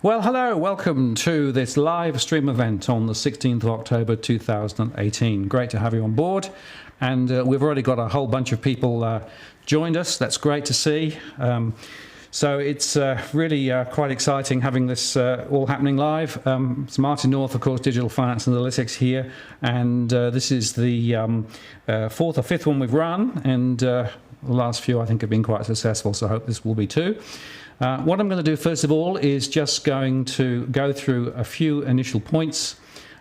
Well, hello, welcome to this live stream event on the 16th of October 2018. Great to have you on board, and we've already got a whole bunch of people joined us. That's great to see. So it's really quite exciting having this all happening live. It's Martin North, of course, Digital Finance Analytics here, and this is the fourth or fifth one we've run, and the last few I think have been quite successful, so I hope this will be too. What I'm going to do first of all is just going to go through a few initial points,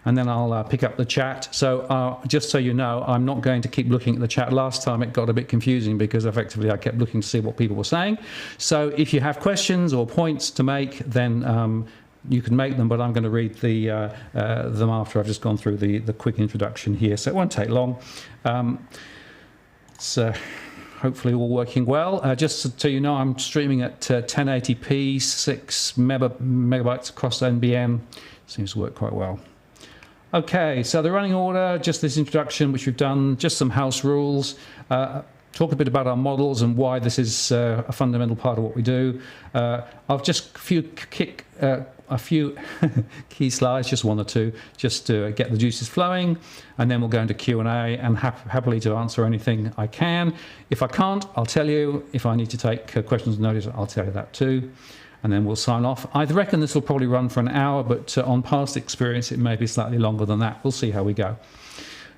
and then I'll pick up the chat. So just so you know, I'm not going to keep looking at the chat. Last time it got a bit confusing because effectively I kept looking to see what people were saying. So if you have questions or points to make, then you can make them, but I'm going to read them after I've just gone through the quick introduction here. So it won't take long. Hopefully all working well. Just so you know, I'm streaming at 1080p, 6 megabytes across NBN. Seems to work quite well. Okay, so the running order, just this introduction, which we've done, just some house rules. Talk a bit about our models and why this is a fundamental part of what we do. I've just a few key slides, just one or two, just to get the juices flowing, and then we'll go into Q&A and happily to answer anything I can. If I can't, I'll tell you. If I need to take questions and notice, I'll tell you that too. And then we'll sign off. I reckon this will probably run for an hour, but on past experience, it may be slightly longer than that. We'll see how we go.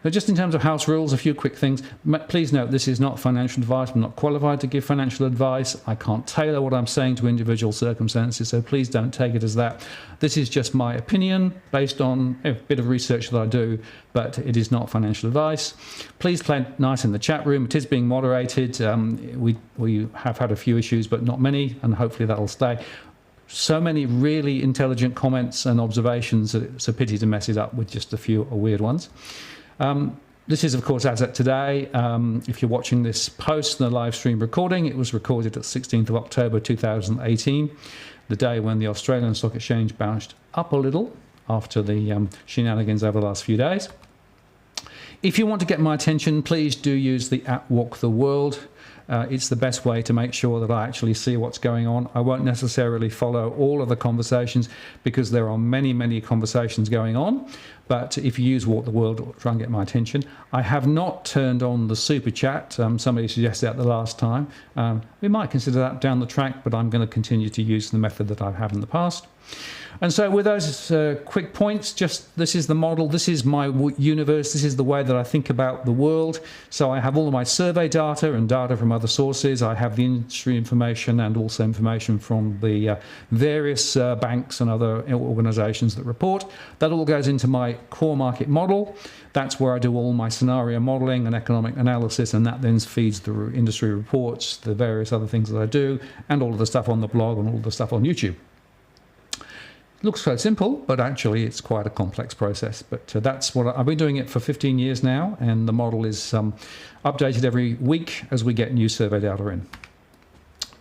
Now, just in terms of house rules, a few quick things. Please note, this is not financial advice. I'm not qualified to give financial advice. I can't tailor what I'm saying to individual circumstances, so please don't take it as that. This is just my opinion based on a bit of research that I do, but it is not financial advice. Please play nice in the chat room. It is being moderated. We have had a few issues, but not many, and hopefully that'll stay. So many really intelligent comments and observations that it's a pity to mess it up with just a few weird ones. This is, of course, as at today. If you're watching this post, the live stream recording, it was recorded at 16th of October 2018, the day when the Australian Stock Exchange bounced up a little after the shenanigans over the last few days. If you want to get my attention, please do use the app Walk the World. It's the best way to make sure that I actually see what's going on. I won't necessarily follow all of the conversations because there are many, many conversations going on. But if you use Walk the World, it'll try and get my attention. I have not turned on the super chat. Somebody suggested that the last time. We might consider that down the track, but I'm going to continue to use the method that I have in the past. And so with those quick points, just this is the model, this is my universe, this is the way that I think about the world. So I have all of my survey data and data from other sources. I have the industry information and also information from the various banks and other organizations that report. That all goes into my core market model. That's where I do all my scenario modeling and economic analysis, and that then feeds the industry reports, the various other things that I do, and all of the stuff on the blog and all the stuff on YouTube. Looks quite simple, but actually it's quite a complex process. But that's what I've been doing it for 15 years now, and the model is updated every week as we get new survey data in.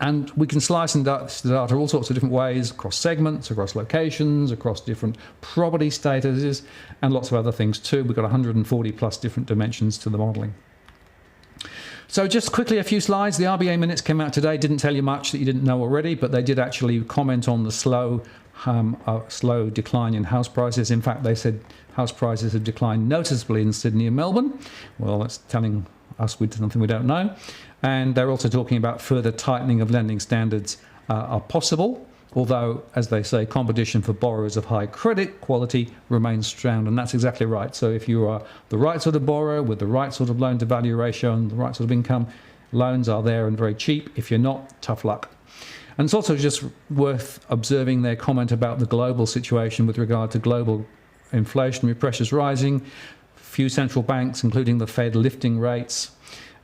And we can slice and dice the data all sorts of different ways, across segments, across locations, across different property statuses, and lots of other things too. We've got 140 plus different dimensions to the modeling. So just quickly, a few slides. The RBA minutes came out today. Didn't tell you much that you didn't know already, but they did actually comment on the slow decline in house prices. In fact, they said house prices have declined noticeably in Sydney and Melbourne. Well, that's telling us something we don't know. And they're also talking about further tightening of lending standards are possible, although, as they say, competition for borrowers of high credit quality remains strong, and that's exactly right. So if you are the right sort of borrower with the right sort of loan-to-value ratio and the right sort of income, loans are there and very cheap. If you're not, tough luck. And it's also just worth observing their comment about the global situation with regard to global inflationary pressures rising, few central banks, including the Fed, lifting rates.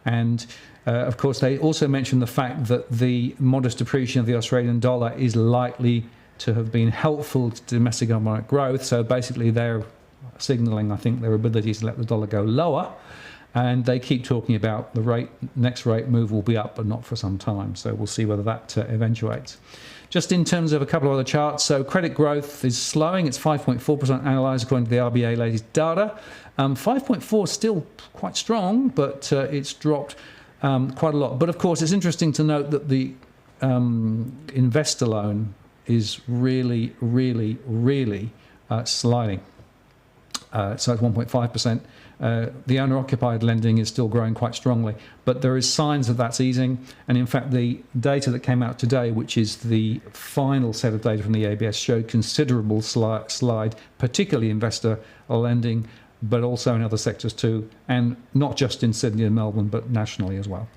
And of course, they also mentioned the fact that the modest depreciation of the Australian dollar is likely to have been helpful to domestic economic growth. So basically, they're signalling, I think, their ability to let the dollar go lower. And they keep talking about the next rate move will be up, but not for some time. So we'll see whether that eventuates. Just in terms of a couple of other charts, so credit growth is slowing. It's 5.4% analysed according to the RBA latest data. 5.4 is still quite strong, but it's dropped quite a lot. But of course, it's interesting to note that the investor loan is really, really, really sliding. So it's 1.5%. The owner-occupied lending is still growing quite strongly, but there is signs that that's easing. And in fact, the data that came out today, which is the final set of data from the ABS, showed considerable slide, particularly investor lending, but also in other sectors too, and not just in Sydney and Melbourne, but nationally as well.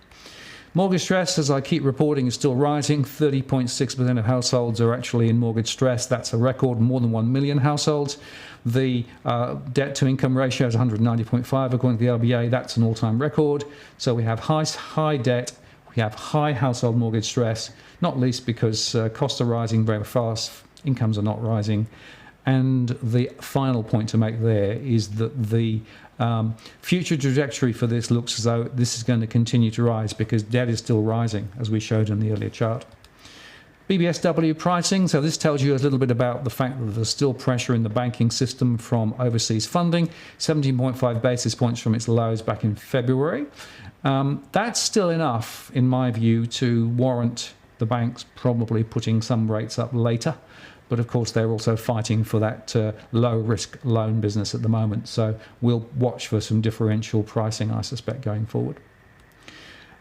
Mortgage stress, as I keep reporting, is still rising. 30.6% of households are actually in mortgage stress. That's a record, more than 1 million households. The debt-to-income ratio is 190.5 according to the RBA. That's an all-time record. So we have high debt. We have high household mortgage stress, not least because costs are rising very fast, incomes are not rising. And the final point to make there is that the future trajectory for this looks as though this is going to continue to rise because debt is still rising, as we showed in the earlier chart. BBSW pricing, so this tells you a little bit about the fact that there's still pressure in the banking system from overseas funding, 17.5 basis points from its lows back in February. That's still enough, in my view, to warrant the banks probably putting some rates up later. But of course, they're also fighting for that low-risk loan business at the moment. So we'll watch for some differential pricing, I suspect, going forward.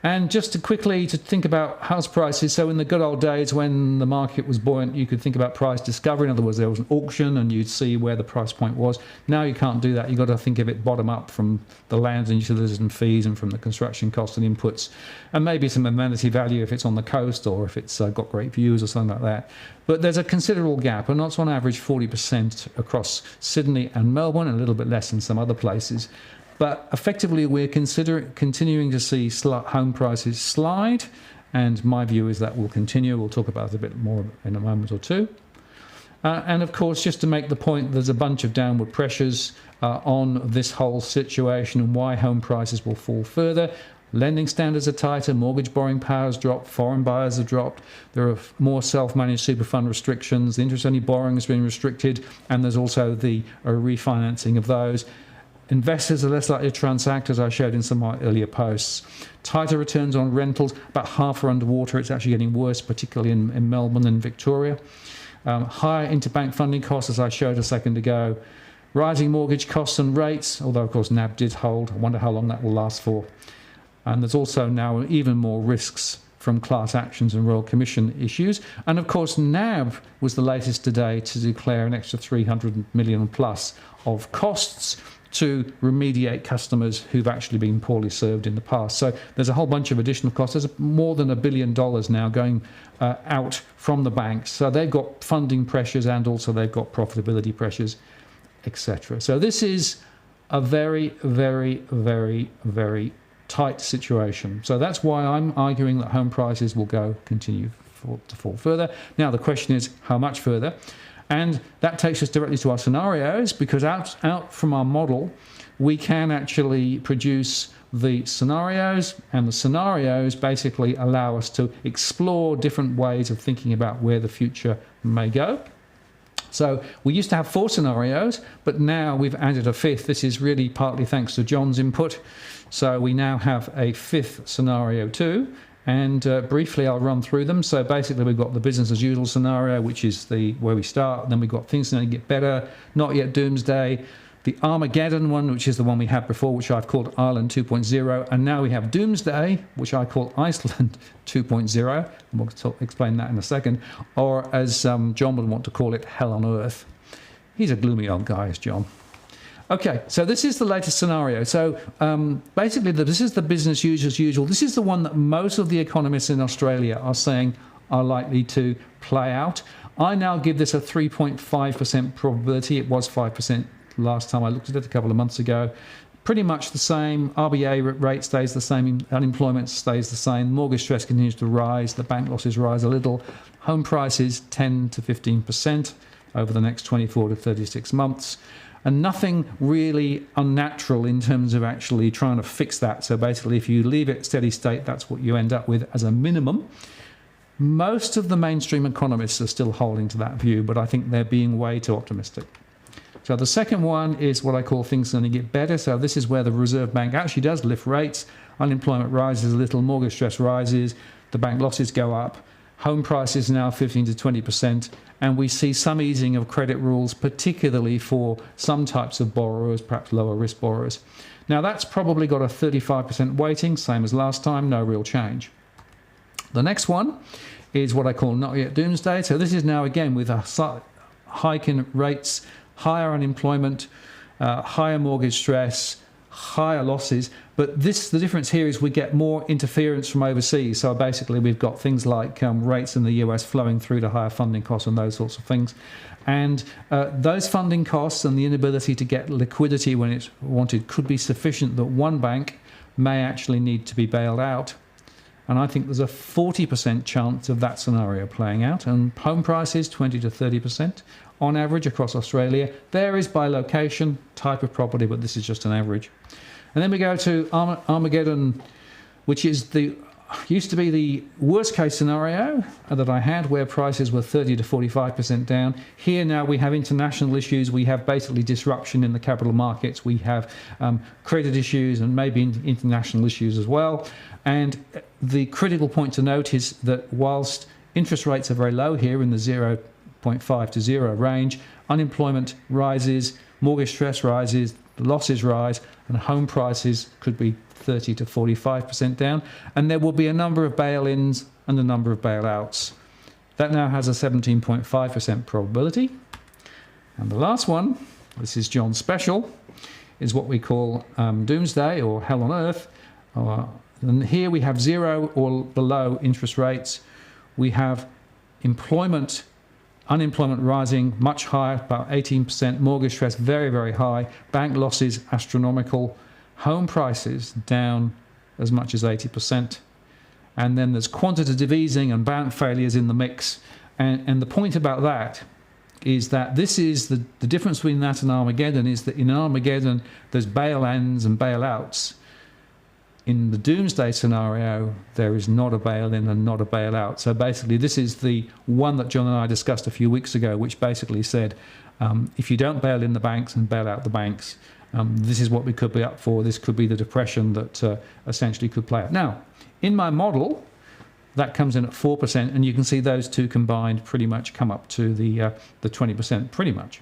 And just to quickly think about house prices. So in the good old days when the market was buoyant, you could think about price discovery. In other words, there was an auction and you'd see where the price point was. Now you can't do that. You've got to think of it bottom up from the land and utilities and fees and from the construction costs and inputs. And maybe some amenity value if it's on the coast or if it's got great views or something like that. But there's a considerable gap, and that's on average 40% across Sydney and Melbourne, and a little bit less in some other places. But effectively, we're continuing to see home prices slide, and my view is that will continue. We'll talk about it a bit more in a moment or two. And of course, just to make the point, there's a bunch of downward pressures on this whole situation and why home prices will fall further. Lending standards are tighter, mortgage borrowing power has dropped, foreign buyers have dropped, there are more self-managed super fund restrictions, the interest-only borrowing has been restricted, and there's also the refinancing of those. Investors are less likely to transact, as I showed in some of my earlier posts. Tighter returns on rentals, about half are underwater. It's actually getting worse, particularly in Melbourne and Victoria. Higher interbank funding costs, as I showed a second ago. Rising mortgage costs and rates, although of course NAB did hold. I wonder how long that will last for. And there's also now even more risks from class actions and Royal Commission issues. And of course, NAB was the latest today to declare an extra 300 million plus of costs to remediate customers who've actually been poorly served in the past. So there's a whole bunch of additional costs. There's more than $1 billion now going out from the banks. So they've got funding pressures and also they've got profitability pressures, etc. So this is a very, very, very, very tight situation. So that's why I'm arguing that home prices will continue to fall further. Now the question is how much further? And that takes us directly to our scenarios, because out from our model, we can actually produce the scenarios, and the scenarios basically allow us to explore different ways of thinking about where the future may go. So we used to have 4 scenarios, but now we've added a 5th. This is really partly thanks to John's input. So we now have a 5th scenario too. And briefly, I'll run through them. So basically, we've got the business as usual scenario, which is where we start. And then we've got things that get better, not yet doomsday. The Armageddon one, which is the one we had before, which I've called Ireland 2.0. And now we have Doomsday, which I call Iceland 2.0. And we'll explain that in a second. Or as John would want to call it, Hell on Earth. He's a gloomy old guy, is John. Okay, so this is the latest scenario. So basically, this is the business as usual. This is the one that most of the economists in Australia are saying are likely to play out. I now give this a 3.5% probability. It was 5% last time I looked at it a couple of months ago. Pretty much the same. RBA rate stays the same. Unemployment stays the same. Mortgage stress continues to rise. The bank losses rise a little. Home prices 10 to 15% over the next 24 to 36 months. And nothing really unnatural in terms of actually trying to fix that. So basically, if you leave it steady state, that's what you end up with as a minimum. Most of the mainstream economists are still holding to that view, but I think they're being way too optimistic. So the second one is what I call things going to get better. So this is where the Reserve Bank actually does lift rates. Unemployment rises a little, mortgage stress rises, the bank losses go up. Home prices now 15 to 20%, and we see some easing of credit rules, particularly for some types of borrowers, perhaps lower risk borrowers. Now that's probably got a 35% weighting, same as last time, no real change. The next one is what I call not yet doomsday. So this is now again with a hike in rates, higher unemployment, higher mortgage stress, higher losses. But the difference here is we get more interference from overseas. So basically we've got things like rates in the US flowing through to higher funding costs and those sorts of things. And those funding costs and the inability to get liquidity when it's wanted could be sufficient that one bank may actually need to be bailed out. And I think there's a 40% chance of that scenario playing out. And home prices, 20 to 30% on average across Australia. Varies by location, type of property, but this is just an average. And then we go to Armageddon, which is used to be the worst case scenario that I had, where prices were 30 to 45% down. Here now we have international issues. We have basically disruption in the capital markets. We have credit issues and maybe international issues as well. And the critical point to note is that whilst interest rates are very low here in the 0.5 to 0 range, unemployment rises, mortgage stress rises, losses rise, and home prices could be 30 to 45% down. And there will be a number of bail-ins and a number of bailouts. That now has a 17.5% probability. And the last one, this is John's special, is what we call doomsday or hell on earth. And here we have 0 or below interest rates. We have unemployment rising much higher, about 18%, mortgage stress very, very high, bank losses astronomical, home prices down as much as 80%. And then there's quantitative easing and bank failures in the mix. And the point about that is that this is the difference between that and Armageddon is that in Armageddon there's bail-ins and bail-outs. In the doomsday scenario, there is not a bail-in and not a bail-out. So basically, this is the one that John and I discussed a few weeks ago, which basically said, if you don't bail in the banks and bail out the banks, this is what we could be up for. This could be the depression that essentially could play out. Now, in my model, that comes in at 4%, and you can see those two combined pretty much come up to the 20%, pretty much,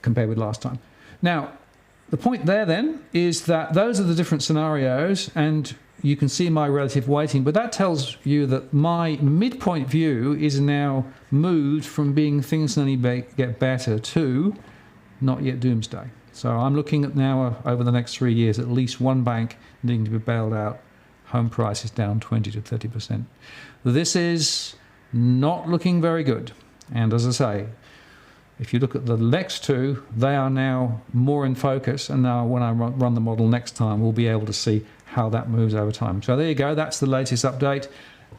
compared with last time. Now, the point there then is that those are the different scenarios, and you can see my relative weighting, but that tells you that my midpoint view is now moved from being things only get better to not yet doomsday. So I'm looking at now over the next 3 years, at least one bank needing to be bailed out, home prices down 20 to 30%. This is not looking very good. And as I say, if you look at the next two, they are now more in focus. And now when I run the model next time, we'll be able to see how that moves over time. So there you go. That's the latest update.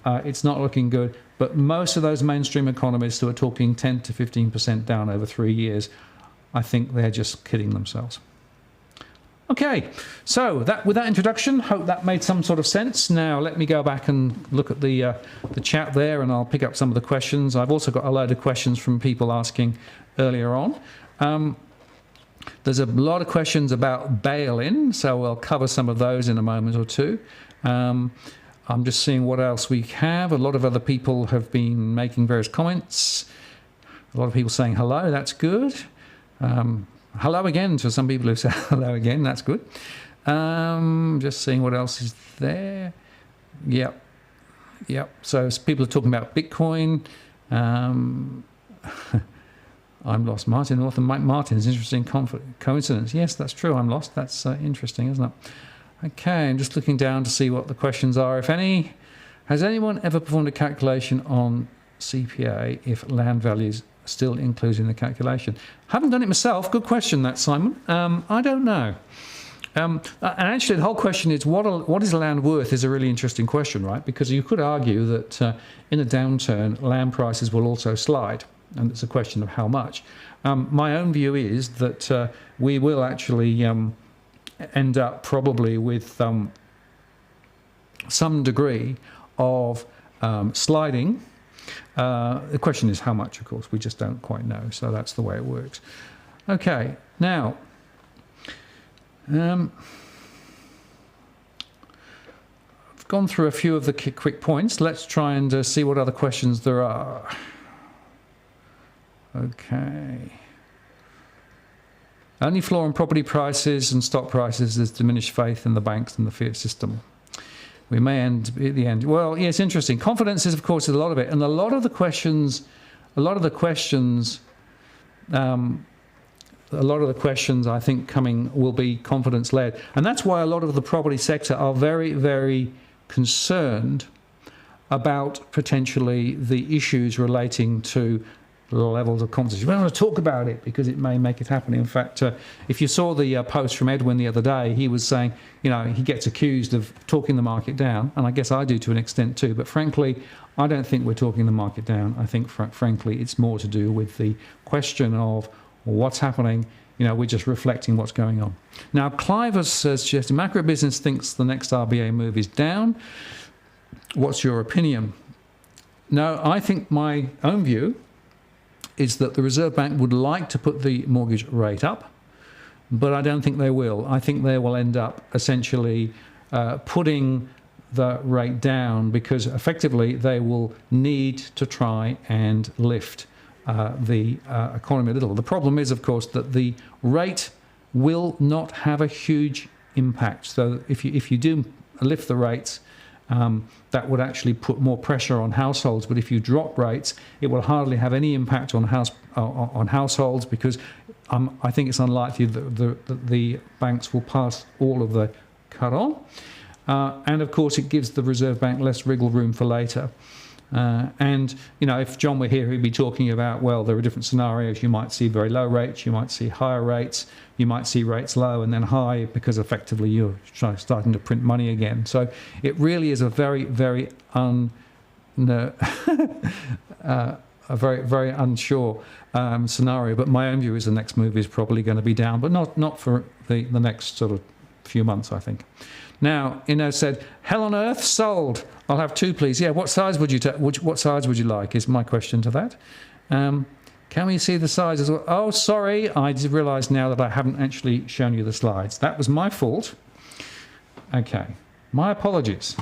It's not looking good. But most of those mainstream economists who are talking 10 to 15% down over 3 years, I think they're just kidding themselves. Okay, so with that introduction, hope that made some sort of sense. Now let me go back and look at the chat there, and I'll pick up some of the questions. I've also got a load of questions from people asking earlier on. There's a lot of questions about bail-in, so we'll cover some of those in a moment or two. I'm just seeing what else we have. A lot of other people have been making various comments. A lot of people saying hello, that's good. Hello again to some people who say hello again, that's good. Just seeing what else is there. Yep. So people are talking about Bitcoin. I'm lost. Martin North and Mike Martin's interesting coincidence. Yes, that's true. I'm lost. That's interesting, isn't it? Okay, I'm just looking down to see what the questions are, if any. Has anyone ever performed a calculation on CPA if land values still included in the calculation? Haven't done it myself. Good question, that, Simon. I don't know. And actually, the whole question is what is land worth is a really interesting question, right? Because you could argue that in a downturn, land prices will also slide, and it's a question of how much. My own view is that we will actually end up probably with some degree of sliding. The question is how much, of course. We just don't quite know, so that's the way it works. Okay, now I've gone through a few of the quick points. Let's try and see what other questions there are. Okay. Only flaw in property prices and stock prices is diminished faith in the banks and the fiat system. We may end at the end. Well, yeah, it's interesting. Confidence is, of course, a lot of it, and a lot of the questions, I think, coming will be confidence-led, and that's why a lot of the property sector are very, very concerned about potentially the issues relating to levels of confidence. You don't want to talk about it because it may make it happen. In fact, if you saw the post from Edwin the other day, he was saying, you know, he gets accused of talking the market down, and I guess I do to an extent too, but frankly, I don't think we're talking the market down. I think, frankly, it's more to do with the question of what's happening. You know, we're just reflecting what's going on. Now, Clive has suggested macro business thinks the next RBA move is down. What's your opinion? No, I think my own view is that the Reserve Bank would like to put the mortgage rate up, but I don't think they will. I think they will end up essentially putting the rate down because effectively they will need to try and lift the economy a little. The problem is, of course, that the rate will not have a huge impact. So if you do lift the rates, that would actually put more pressure on households. But if you drop rates, it will hardly have any impact on households because I think it's unlikely that the banks will pass all of the cut on. And of course, it gives the Reserve Bank less wriggle room for later. And, you know, if John were here, he'd be talking about, well, there are different scenarios. You might see very low rates, you might see higher rates, you might see rates low and then high because effectively you're starting to print money again. So it really is a very, very very unsure scenario. But my own view is the next move is probably going to be down, but not for the next sort of few months, I think. Now, said, hell on earth, sold. I'll have two, please. Yeah, what size would you what size would you like is my question to that. Can we see the size as well? Oh, sorry, I just realised now that I haven't actually shown you the slides. That was my fault. Okay, my apologies.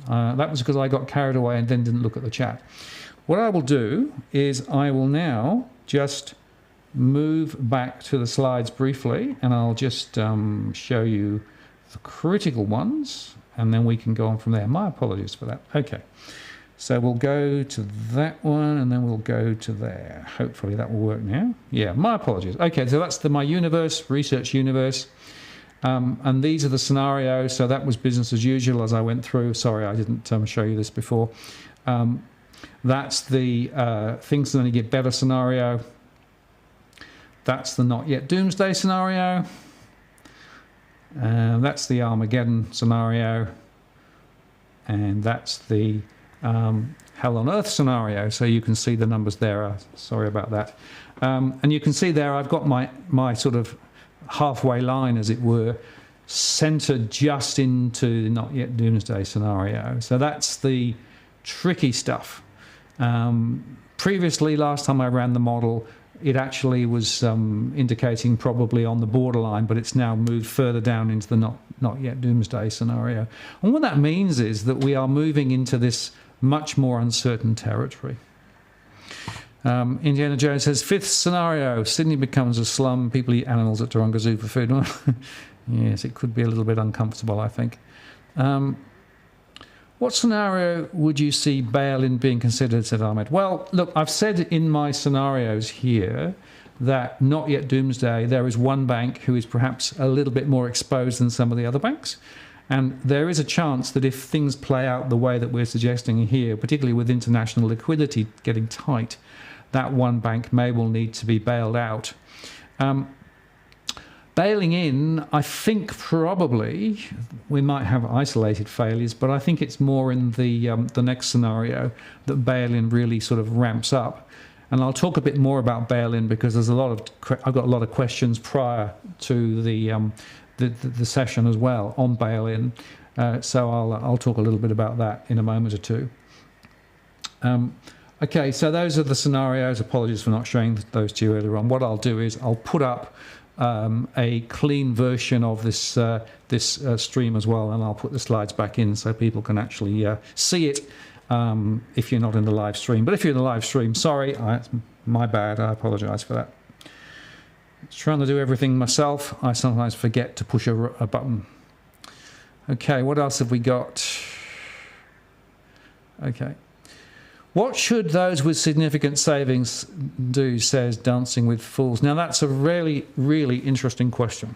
That was because I got carried away and then didn't look at the chat. What I will do is I will now just move back to the slides briefly, and I'll just show you the critical ones, and then we can go on from there. My apologies for that. Okay, so we'll go to that one, and then we'll go to there. Hopefully that will work now. Yeah, my apologies. Okay, so that's my universe, research universe, and these are the scenarios. So that was business as usual as I went through. Sorry, I didn't show you this before. That's the things that only get better scenario. That's the not yet doomsday scenario. That's the Armageddon scenario, and that's the hell on earth scenario. So you can see the numbers there. Sorry about that. And you can see there I've got my sort of halfway line, as it were, centered just into the not yet doomsday scenario. So that's the tricky stuff. Previously, last time I ran the model, it actually was indicating probably on the borderline, but it's now moved further down into the not yet doomsday scenario. And what that means is that we are moving into this much more uncertain territory. Indiana Jones says, fifth scenario, Sydney becomes a slum, people eat animals at Taronga Zoo for food. Yes, it could be a little bit uncomfortable, I think. What scenario would you see bail-in being considered, said Ahmed? Well, look, I've said in my scenarios here that not yet doomsday, there is one bank who is perhaps a little bit more exposed than some of the other banks. And there is a chance that if things play out the way that we're suggesting here, particularly with international liquidity getting tight, that one bank may well need to be bailed out. Bailing in, I think probably we might have isolated failures, but I think it's more in the next scenario that bail-in really sort of ramps up. And I'll talk a bit more about bail-in because there's I've got a lot of questions prior to the session as well on bail-in. So I'll talk a little bit about that in a moment or two. Okay, so those are the scenarios. Apologies for not showing those to you earlier on. What I'll do is I'll put up a clean version of this stream as well, and I'll put the slides back in so people can actually see it if you're not in the live stream. But if you're in the live stream, sorry, my bad, I apologize for that. Trying to do everything myself, I sometimes forget to push a button. Okay, what else have we got? Okay. What should those with significant savings do, says Dancing with Fools. Now, that's a really, really interesting question.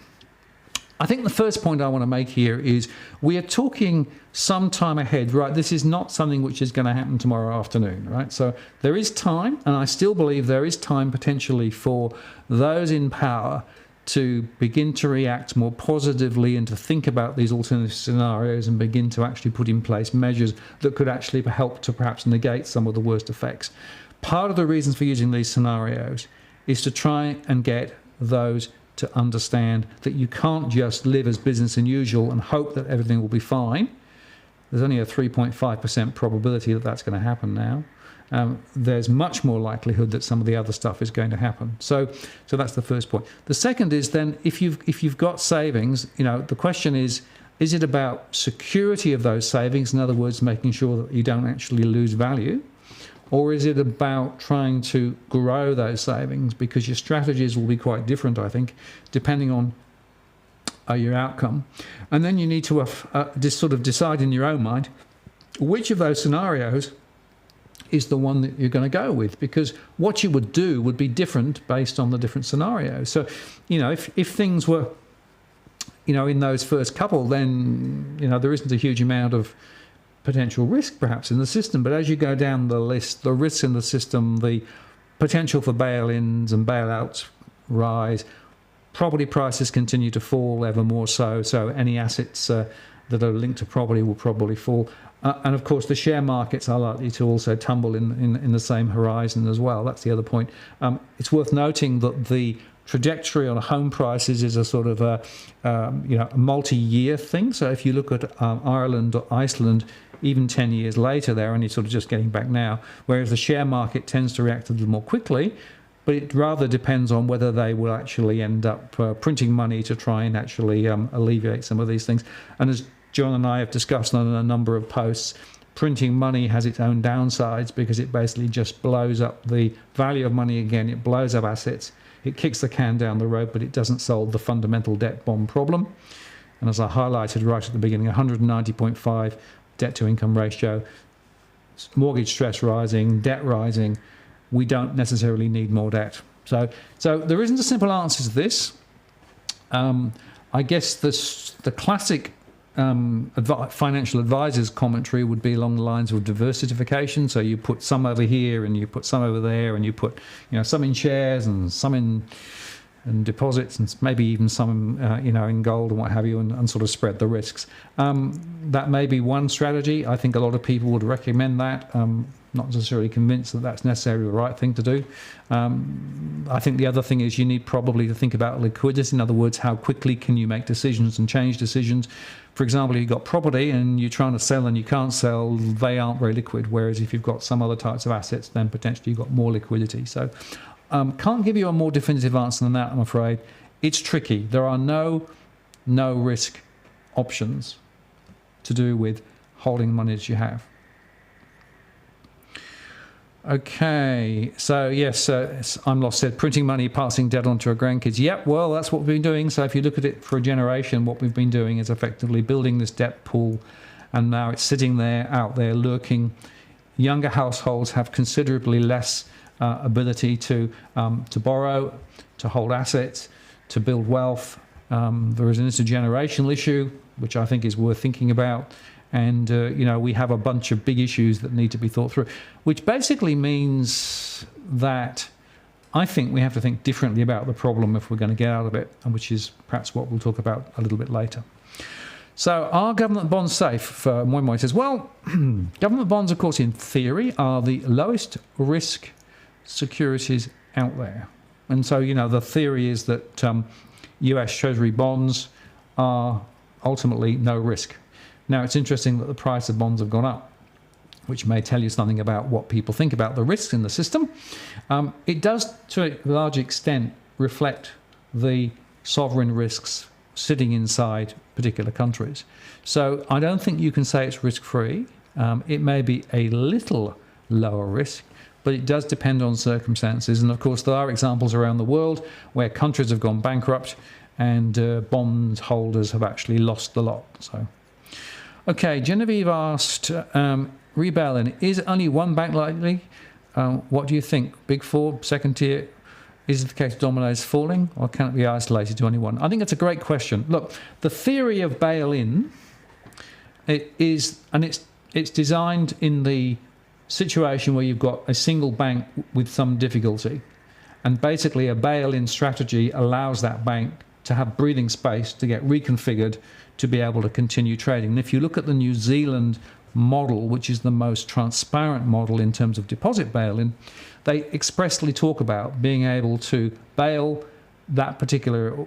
I think the first point I want to make here is we are talking some time ahead, right? This is not something which is going to happen tomorrow afternoon, right? So there is time, and I still believe there is time potentially for those in power to begin to react more positively and to think about these alternative scenarios and begin to actually put in place measures that could actually help to perhaps negate some of the worst effects. Part of the reasons for using these scenarios is to try and get those to understand that you can't just live as business as usual and hope that everything will be fine. There's only a 3.5% probability that that's going to happen now. There's much more likelihood that some of the other stuff is going to happen. So that's the first point. The second is then if you've got savings, the question is it about security of those savings? In other words, making sure that you don't actually lose value. Or is it about trying to grow those savings? Because your strategies will be quite different, I think, depending on your outcome. And then you need to just sort of decide in your own mind which of those scenarios is the one that you're going to go with, because what you would do would be different based on the different scenarios. So, if things were, in those first couple, then, there isn't a huge amount of potential risk perhaps in the system. But as you go down the list, the risks in the system, the potential for bail-ins and bailouts rise, property prices continue to fall ever more so any assets that are linked to property will probably fall. And of course, the share markets are likely to also tumble in the same horizon as well. That's the other point. It's worth noting that the trajectory on home prices is a sort of a multi-year thing. So if you look at Ireland or Iceland, even 10 years later, they're only sort of just getting back now, whereas the share market tends to react a little more quickly. But it rather depends on whether they will actually end up printing money to try and actually alleviate some of these things. And as John and I have discussed on a number of posts, printing money has its own downsides because it basically just blows up the value of money again. It blows up assets. It kicks the can down the road, but it doesn't solve the fundamental debt bond problem. And as I highlighted right at the beginning, 190.5 debt-to-income ratio, mortgage stress rising, debt rising. We don't necessarily need more debt. So there isn't a simple answer to this. I guess the classic financial advisors commentary would be along the lines of diversification. So you put some over here and you put some over there, and you put some in shares and some in deposits, and maybe even some in gold and what have you, and sort of spread the risks. That may be one strategy. I think a lot of people would recommend that. Not necessarily convinced that that's necessarily the right thing to do. I think the other thing is you need probably to think about liquidity. In other words, how quickly can you make decisions and change decisions? For example, if you've got property and you're trying to sell and you can't sell, they aren't very liquid. Whereas if you've got some other types of assets, then potentially you've got more liquidity. So can't give you a more definitive answer than that, I'm afraid. It's tricky. There are no risk options to do with holding the money that you have. Okay, so yes, I'm Lost said, printing money, passing debt on to our grandkids. Yep, well, that's what we've been doing. So if you look at it for a generation, what we've been doing is effectively building this debt pool, and now it's sitting there, out there, lurking. Younger households have considerably less ability to borrow, to hold assets, to build wealth. There is an intergenerational issue, which I think is worth thinking about. And, we have a bunch of big issues that need to be thought through, which basically means that I think we have to think differently about the problem if we're going to get out of it, and which is perhaps what we'll talk about a little bit later. So are government bonds safe? Moi Moi says, well, government bonds, of course, in theory, are the lowest risk securities out there. And so, the theory is that US Treasury bonds are ultimately no risk. Now, it's interesting that the price of bonds have gone up, which may tell you something about what people think about the risks in the system. It does, to a large extent, reflect the sovereign risks sitting inside particular countries. So I don't think you can say it's risk-free. It may be a little lower risk, but it does depend on circumstances. And of course, there are examples around the world where countries have gone bankrupt and bond holders have actually lost a lot. So, okay, Genevieve asked, rebail-in, is only one bank likely? What do you think? Big four, second tier? Is it the case dominoes falling, or can it be isolated to only one? I think that's a great question. Look, the theory of bail-in, it's designed in the situation where you've got a single bank with some difficulty, and basically a bail-in strategy allows that bank to have breathing space to get reconfigured to be able to continue trading. And if you look at the New Zealand model, which is the most transparent model in terms of deposit bail-in, they expressly talk about being able to bail that particular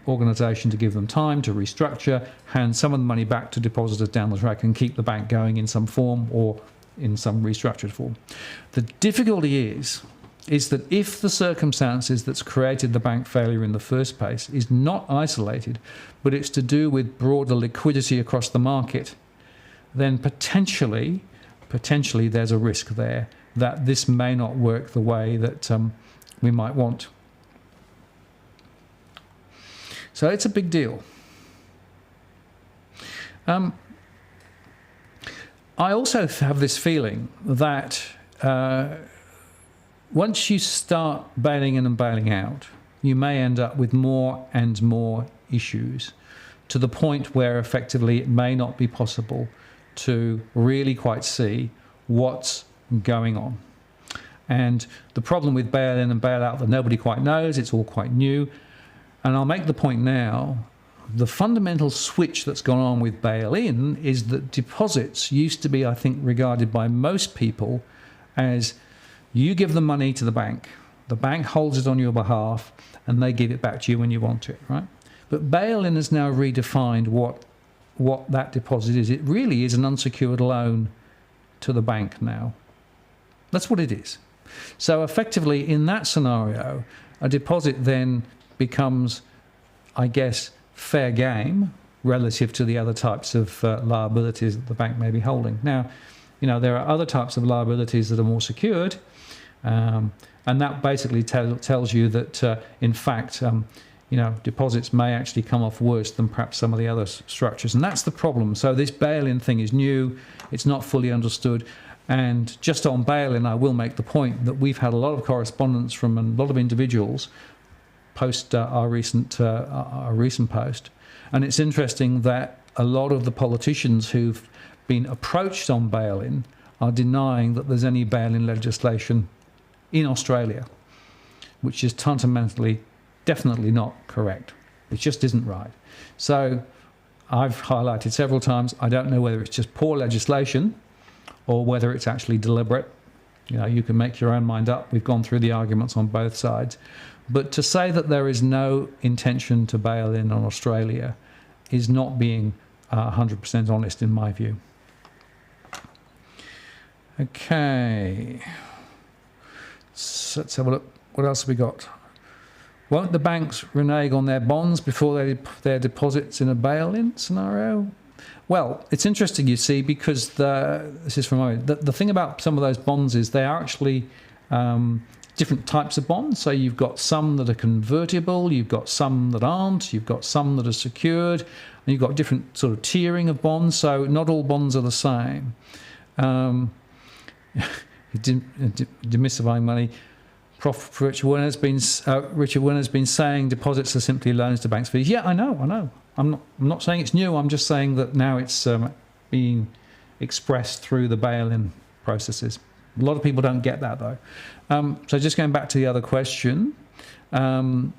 organisation to give them time to restructure, hand some of the money back to depositors down the track and keep the bank going in some form or in some restructured form. The difficulty is that if the circumstances that's created the bank failure in the first place is not isolated, but it's to do with broader liquidity across the market, then potentially there's a risk there that this may not work the way that we might want. So it's a big deal. I also have this feeling that once you start bailing in and bailing out, you may end up with more and more issues to the point where effectively it may not be possible to really quite see what's going on. And the problem with bail in and bail out that nobody quite knows, it's all quite new. And I'll make the point now, the fundamental switch that's gone on with bail-in is that deposits used to be, I think, regarded by most people as you give the money to the bank holds it on your behalf, and they give it back to you when you want it, right? But bail-in has now redefined what that deposit is. It really is an unsecured loan to the bank now. That's what it is. So effectively, in that scenario, a deposit then becomes, I guess, fair game relative to the other types of liabilities that the bank may be holding. Now, there are other types of liabilities that are more secured, and that basically tells you that, in fact, deposits may actually come off worse than perhaps some of the other structures. And that's the problem. So this bail-in thing is new. It's not fully understood. And just on bail-in, I will make the point that we've had a lot of correspondence from a lot of individuals post our recent post. And it's interesting that a lot of the politicians who've been approached on bail-in are denying that there's any bail-in legislation in Australia, which is tantamentally definitely not correct. It just isn't right. So I've highlighted several times, I don't know whether it's just poor legislation or whether it's actually deliberate. You can make your own mind up. We've gone through the arguments on both sides. But to say that there is no intention to bail in on Australia is not being 100% honest in my view. Okay. So let's have a look. What else have we got? Won't the banks renege on their bonds before their deposits in a bail-in scenario? Well, it's interesting, you see, because this is from the thing about some of those bonds is they are actually different types of bonds. So you've got some that are convertible, you've got some that aren't, you've got some that are secured, and you've got different sort of tiering of bonds. So not all bonds are the same. Demystifying money. Richard Werner's been saying deposits are simply loans to banks' fees. Yeah, I know. I'm not saying it's new. I'm just saying that now it's being expressed through the bail-in processes. A lot of people don't get that, though. So just going back to the other question, won't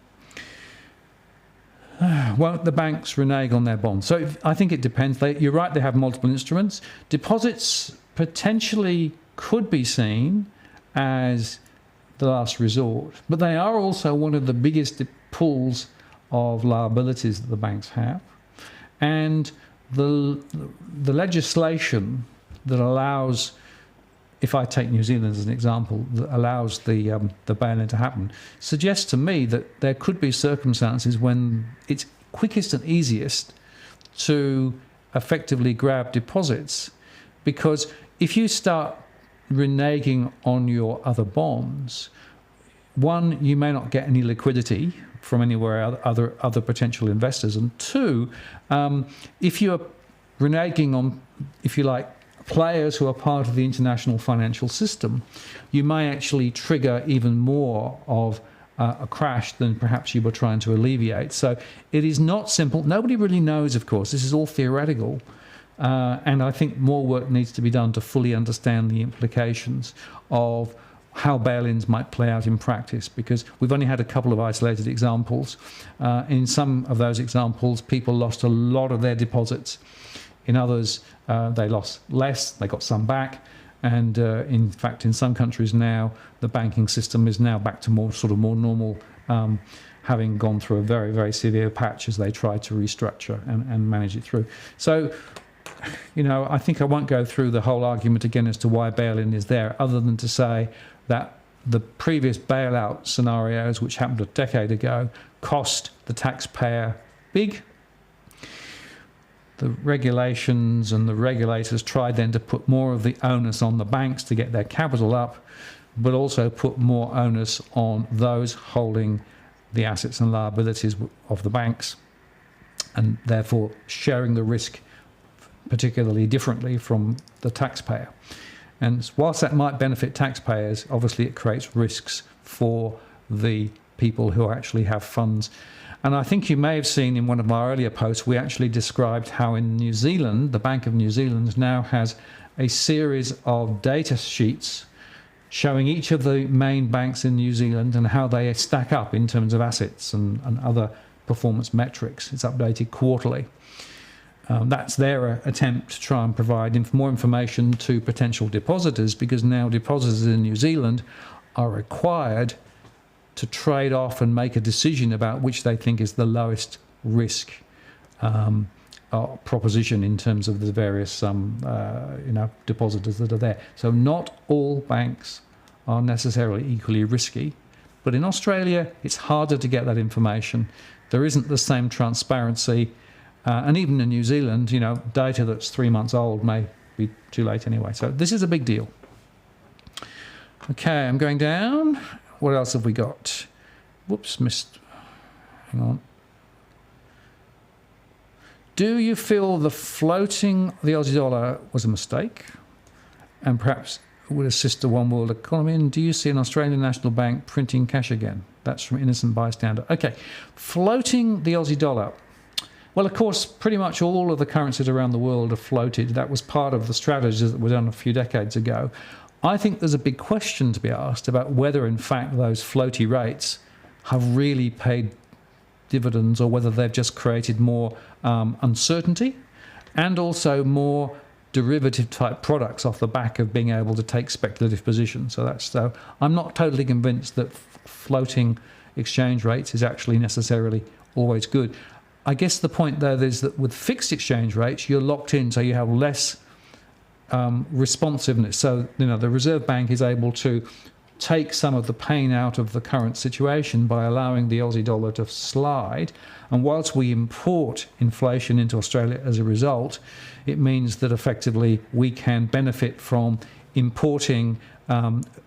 the banks renege on their bonds? So I think it depends. You're right, they have multiple instruments. Deposits potentially could be seen as the last resort, but they are also one of the biggest pools of liabilities that the banks have. And the legislation that allows if I take New Zealand as an example, that allows the bail-in to happen, suggests to me that there could be circumstances when it's quickest and easiest to effectively grab deposits, because if you start reneging on your other bonds, one, you may not get any liquidity from anywhere other potential investors, and two, if you're reneging on, if you like, players who are part of the international financial system, you may actually trigger even more of a crash than perhaps you were trying to alleviate. So it is not simple. Nobody really knows, of course. This is all theoretical. And I think more work needs to be done to fully understand the implications of how bail-ins might play out in practice, because we've only had a couple of isolated examples. In some of those examples, people lost a lot of their deposits. In others, they lost less, they got some back. And in fact, in some countries now, the banking system is now back to more normal, having gone through a very, very severe patch as they try to restructure and manage it through. So, I think I won't go through the whole argument again as to why bail-in is there, other than to say that the previous bailout scenarios, which happened a decade ago, cost the taxpayer big. The regulations and the regulators tried then to put more of the onus on the banks to get their capital up, but also put more onus on those holding the assets and liabilities of the banks, and therefore sharing the risk particularly differently from the taxpayer. And whilst that might benefit taxpayers, obviously it creates risks for the people who actually have funds. And I think you may have seen in one of my earlier posts, we actually described how in New Zealand, the Bank of New Zealand now has a series of data sheets showing each of the main banks in New Zealand and how they stack up in terms of assets and other performance metrics. It's updated quarterly. That's their attempt to try and provide more information to potential depositors, because now depositors in New Zealand are required to trade off and make a decision about which they think is the lowest risk proposition in terms of the various depositors that are there. So not all banks are necessarily equally risky, but in Australia it's harder to get that information. There isn't the same transparency, and even in New Zealand, data that's 3 months old may be too late anyway. So this is a big deal. Okay, I'm going down. What else have we got? Whoops, missed. Hang on. Do you feel the floating the Aussie dollar was a mistake and perhaps would assist the one world economy? And do you see an Australian National Bank printing cash again? That's from Innocent Bystander. Okay, floating the Aussie dollar. Well, of course, pretty much all of the currencies around the world are floated. That was part of the strategies that were done a few decades ago. I think there's a big question to be asked about whether, in fact, those floaty rates have really paid dividends, or whether they've just created more uncertainty and also more derivative type products off the back of being able to take speculative positions. So I'm not totally convinced that floating exchange rates is actually necessarily always good. I guess the point there is that with fixed exchange rates, you're locked in, so you have less responsiveness. So the Reserve Bank is able to take some of the pain out of the current situation by allowing the Aussie dollar to slide. And whilst we import inflation into Australia as a result, it means that effectively we can benefit from importing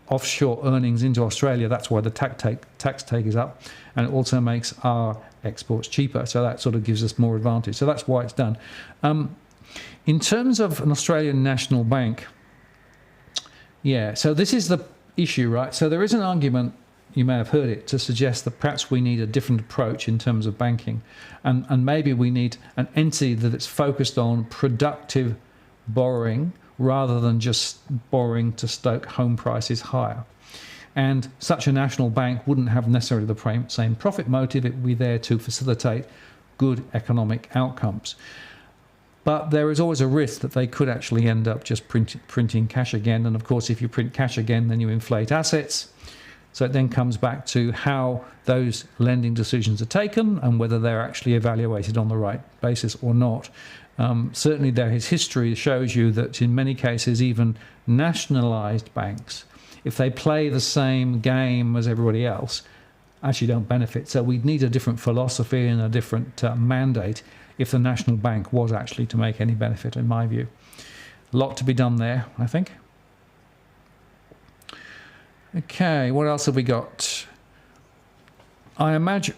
offshore earnings into Australia. That's why the tax take is up, and it also makes our exports cheaper. So that sort of gives us more advantage. So that's why it's done. In terms of an Australian National Bank, so this is the issue, right? So there is an argument, you may have heard it, to suggest that perhaps we need a different approach in terms of banking, and maybe we need an entity that is focused on productive borrowing rather than just borrowing to stoke home prices higher. And such a national bank wouldn't have necessarily the same profit motive. It would be there to facilitate good economic outcomes. But there is always a risk that they could actually end up just printing cash again. And of course, if you print cash again, then you inflate assets. So it then comes back to how those lending decisions are taken and whether they're actually evaluated on the right basis or not. Certainly there is history shows you that in many cases, even nationalised banks, if they play the same game as everybody else, actually don't benefit. So we'd need a different philosophy and a different mandate if the national bank was actually to make any benefit, in my view. A lot to be done there, I think. Okay, what else have we got? I imagine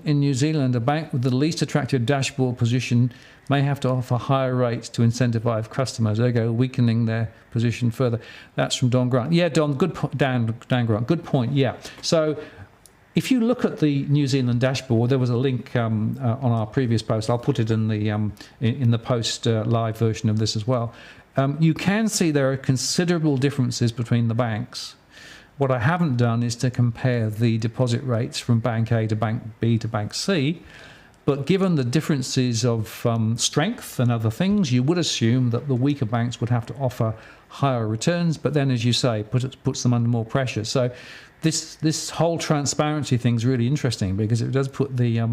in New Zealand, a bank with the least attractive dashboard position may have to offer higher rates to incentivize customers, ergo weakening their position further. That's from Don Grant. Yeah, Don, good point. Dan Grant, good point. Yeah. So if you look at the New Zealand dashboard, there was a link on our previous post. I'll put it in the post live version of this as well. You can see there are considerable differences between the banks. What I haven't done is to compare the deposit rates from Bank A to Bank B to Bank C, but given the differences of strength and other things, you would assume that the weaker banks would have to offer higher returns, but then, as you say, puts them under more pressure. So this whole transparency thing is really interesting because it does put the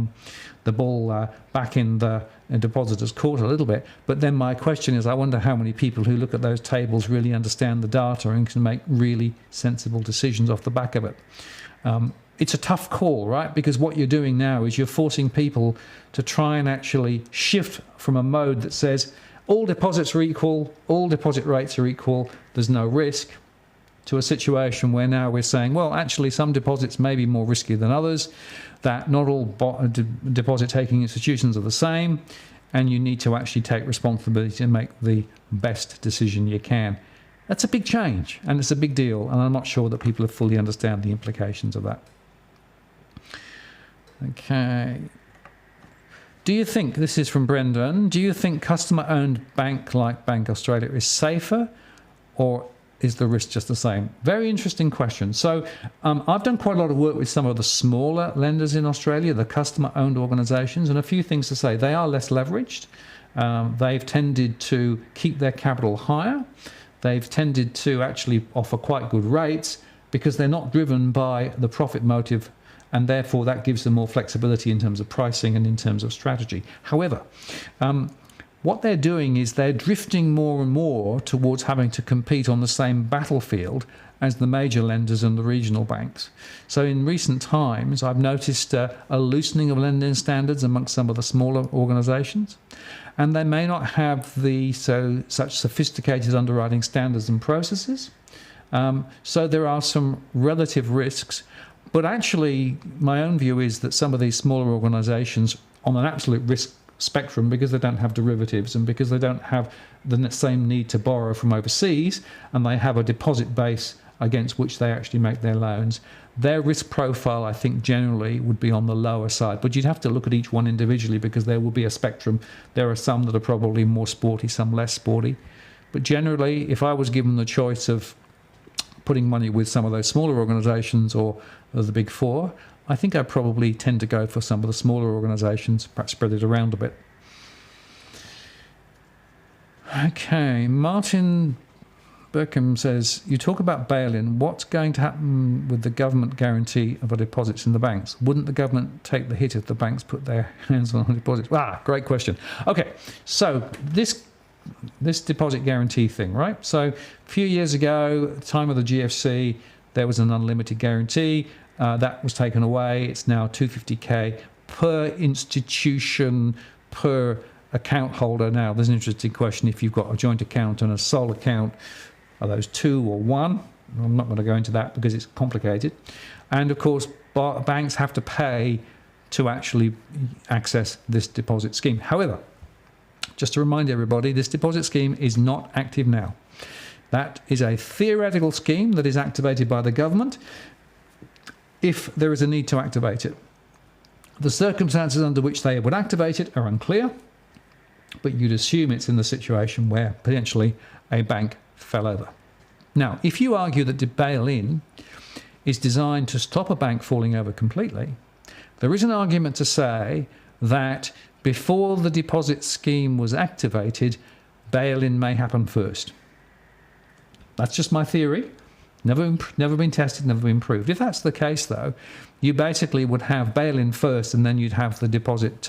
ball back in the depositor's court a little bit. But then my question is, I wonder how many people who look at those tables really understand the data and can make really sensible decisions off the back of it. It's a tough call, right? Because what you're doing now is you're forcing people to try and actually shift from a mode that says all deposits are equal, all deposit rates are equal, there's no risk, to a situation where now we're saying, well, actually some deposits may be more risky than others, that not all deposit-taking institutions are the same, and you need to actually take responsibility to make the best decision you can. That's a big change, and it's a big deal, and I'm not sure that people fully understand the implications of that. Okay. Do you think, this is from Brendan, do you think customer-owned bank like Bank Australia is safer, or is the risk just the same? Very interesting question. So I've done quite a lot of work with some of the smaller lenders in Australia, the customer-owned organisations, and a few things to say. They are less leveraged. They've tended to keep their capital higher. They've tended to actually offer quite good rates because they're not driven by the profit motive, and therefore that gives them more flexibility in terms of pricing and in terms of strategy. However, what they're doing is they're drifting more and more towards having to compete on the same battlefield as the major lenders and the regional banks. So in recent times, I've noticed a loosening of lending standards amongst some of the smaller organisations, and they may not have such sophisticated underwriting standards and processes. So there are some relative risks, but actually my own view is that some of these smaller organisations on an absolute risk spectrum, because they don't have derivatives and because they don't have the same need to borrow from overseas, and they have a deposit base against which they actually make their loans, their risk profile, I think, generally would be on the lower side. But you'd have to look at each one individually because there will be a spectrum. There are some that are probably more sporty, some less sporty. But generally, if I was given the choice of putting money with some of those smaller organisations or the big four, I think I probably tend to go for some of the smaller organisations, perhaps spread it around a bit. Okay, Martin Burkham says, you talk about bail-in. What's going to happen with the government guarantee of the deposits in the banks? Wouldn't the government take the hit if the banks put their hands on the deposits? Great question. Okay, so this deposit guarantee thing, right? So a few years ago, at the time of the GFC, there was an unlimited guarantee. That was taken away. It's now $250K per institution, per account holder. Now, there's an interesting question. If you've got a joint account and a sole account, are those two or one? I'm not going to go into that because it's complicated. And, of course, banks have to pay to actually access this deposit scheme. However, just to remind everybody, this deposit scheme is not active now. That is a theoretical scheme that is activated by the government if there is a need to activate it. The circumstances under which they would activate it are unclear, but you'd assume it's in the situation where potentially a bank fell over. Now, if you argue that the bail-in is designed to stop a bank falling over completely, there is an argument to say that before the deposit scheme was activated, bail-in may happen first. That's just my theory. Never been tested, never been proved. If that's the case, though, you basically would have bail-in first, and then you'd have the deposit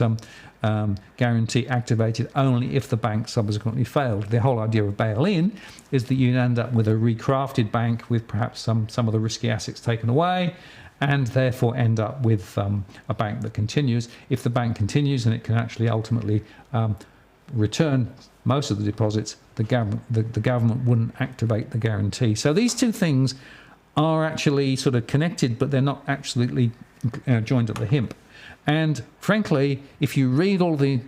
guarantee activated only if the bank subsequently failed. The whole idea of bail-in is that you end up with a recrafted bank with perhaps some of the risky assets taken away, and therefore end up with a bank that continues. If the bank continues and it can actually ultimately return most of the deposits, the government wouldn't activate the guarantee. So these two things are actually sort of connected, but they're not absolutely joined at the hip. And frankly, if you read all the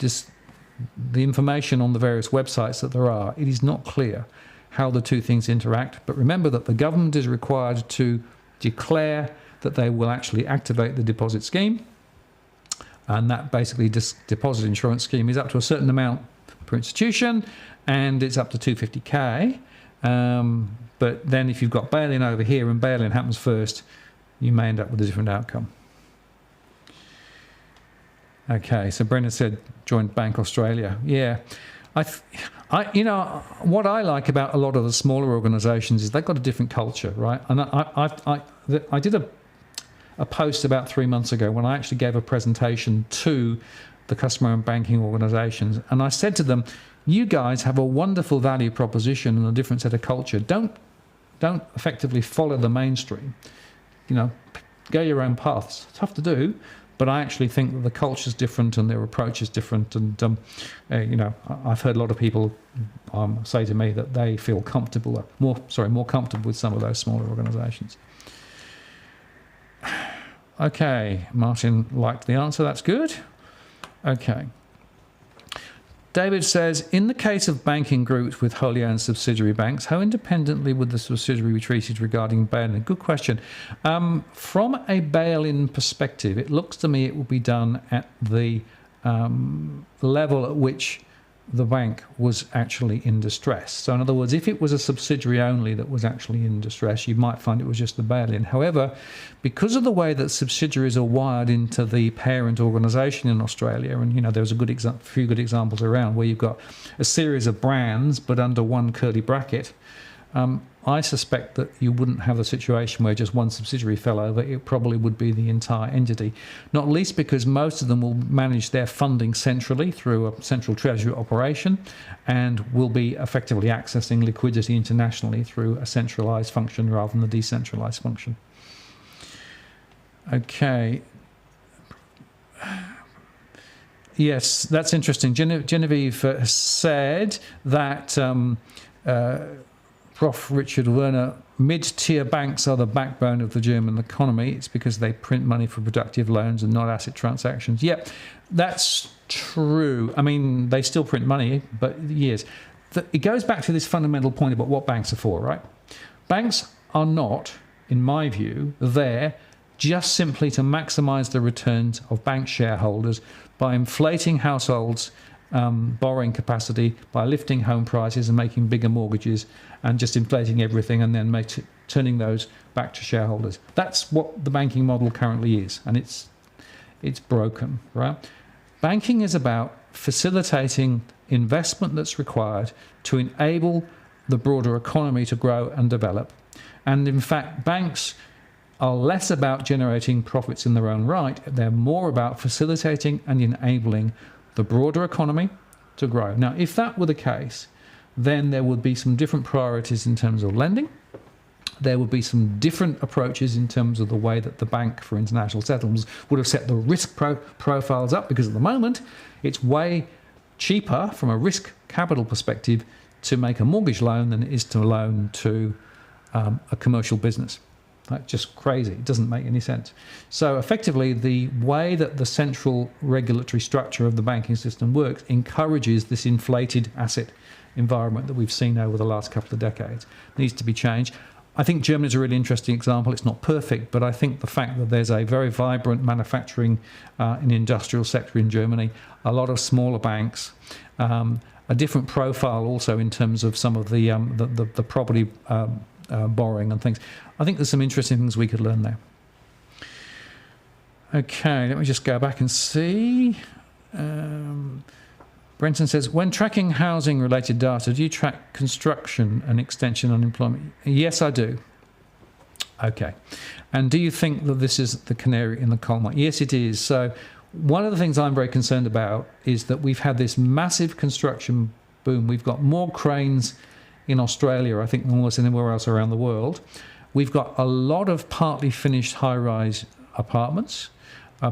information on the various websites that there are, it is not clear how the two things interact. But remember that the government is required to declare that they will actually activate the deposit scheme, and that basically deposit insurance scheme is up to a certain amount per institution, and it's up to 250k. But then if you've got bail-in over here and bail-in happens first, you may end up with a different outcome. Okay, so Brendan said joined Bank Australia. Yeah, you know, what I like about a lot of the smaller organisations is they've got a different culture, right? And I did a post about 3 months ago when I actually gave a presentation to the customer and banking organisations, and I said to them, you guys have a wonderful value proposition and a different set of culture. Don't effectively follow the mainstream. You know, go your own paths. It's tough to do, but I actually think that the culture's different and their approach is different. And you know, I've heard a lot of people say to me that they feel comfortable, more comfortable with some of those smaller organisations. Okay, Martin liked the answer. That's good. Okay. David says, in the case of banking groups with wholly owned subsidiary banks, how independently would the subsidiary be treated regarding bail-in? Good question. From a bail-in perspective, it looks to me it will be done at the level at which the bank was actually in distress. So in other words, if it was a subsidiary only that was actually in distress, you might find it was just the bail-in. However, because of the way that subsidiaries are wired into the parent organisation in Australia, and you know, there's a few good examples around where you've got a series of brands but under one curly bracket, I suspect that you wouldn't have a situation where just one subsidiary fell over. It probably would be the entire entity, not least because most of them will manage their funding centrally through a central treasury operation and will be effectively accessing liquidity internationally through a centralised function rather than a decentralised function. Okay. Yes, that's interesting. Genevieve said that Prof. Richard Werner, mid-tier banks are the backbone of the German economy. It's because they print money for productive loans and not asset transactions. Yep, that's true. I mean, they still print money, but yes. It goes back to this fundamental point about what banks are for, right? Banks are not, in my view, there just simply to maximise the returns of bank shareholders by inflating households' borrowing capacity, by lifting home prices and making bigger mortgages and just inflating everything and then turning those back to shareholders. That's what the banking model currently is, and it's broken, right? Banking is about facilitating investment that's required to enable the broader economy to grow and develop. And in fact, banks are less about generating profits in their own right. They're more about facilitating and enabling the broader economy to grow. Now, if that were the case, then there would be some different priorities in terms of lending. There would be some different approaches in terms of the way that the Bank for International Settlements would have set the risk profiles up, because at the moment it's way cheaper from a risk capital perspective to make a mortgage loan than it is to loan to a commercial business. That's just crazy. It doesn't make any sense. So effectively, the way that the central regulatory structure of the banking system works encourages this inflated asset environment that we've seen over the last couple of decades. It needs to be changed. I think Germany is a really interesting example. It's not perfect, but I think the fact that there's a very vibrant manufacturing and industrial sector in Germany, a lot of smaller banks, a different profile also in terms of some of the property borrowing and things. I think there's some interesting things we could learn there. Okay, let me just go back and see. Brenton says, when tracking housing related data, do you track construction and extension unemployment? Yes, I do. Okay. And do you think that this is the canary in the coal mine? Yes, it is. So one of the things I'm very concerned about is that we've had this massive construction boom. We've got more cranes in Australia, I think, than almost anywhere else around the world. We've got a lot of partly finished high-rise apartments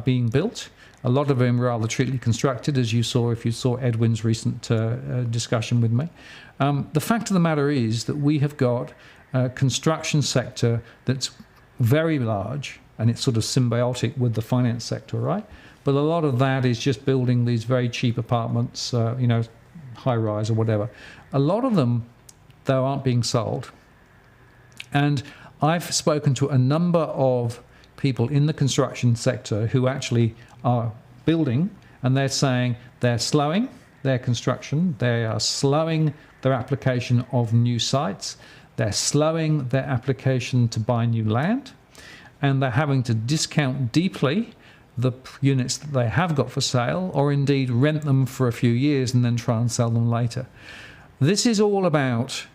being built. A lot of them rather trickyly constructed, as you saw if you saw Edwin's recent discussion with me. The fact of the matter is that we have got a construction sector that's very large, and it's sort of symbiotic with the finance sector, right? But a lot of that is just building these very cheap apartments, high-rise or whatever. A lot of them, though, aren't being sold. And I've spoken to a number of people in the construction sector who actually are building, and they're saying they're slowing their construction, they are slowing their application of new sites, they're slowing their application to buy new land, and they're having to discount deeply the units that they have got for sale, or indeed rent them for a few years and then try and sell them later. This is all about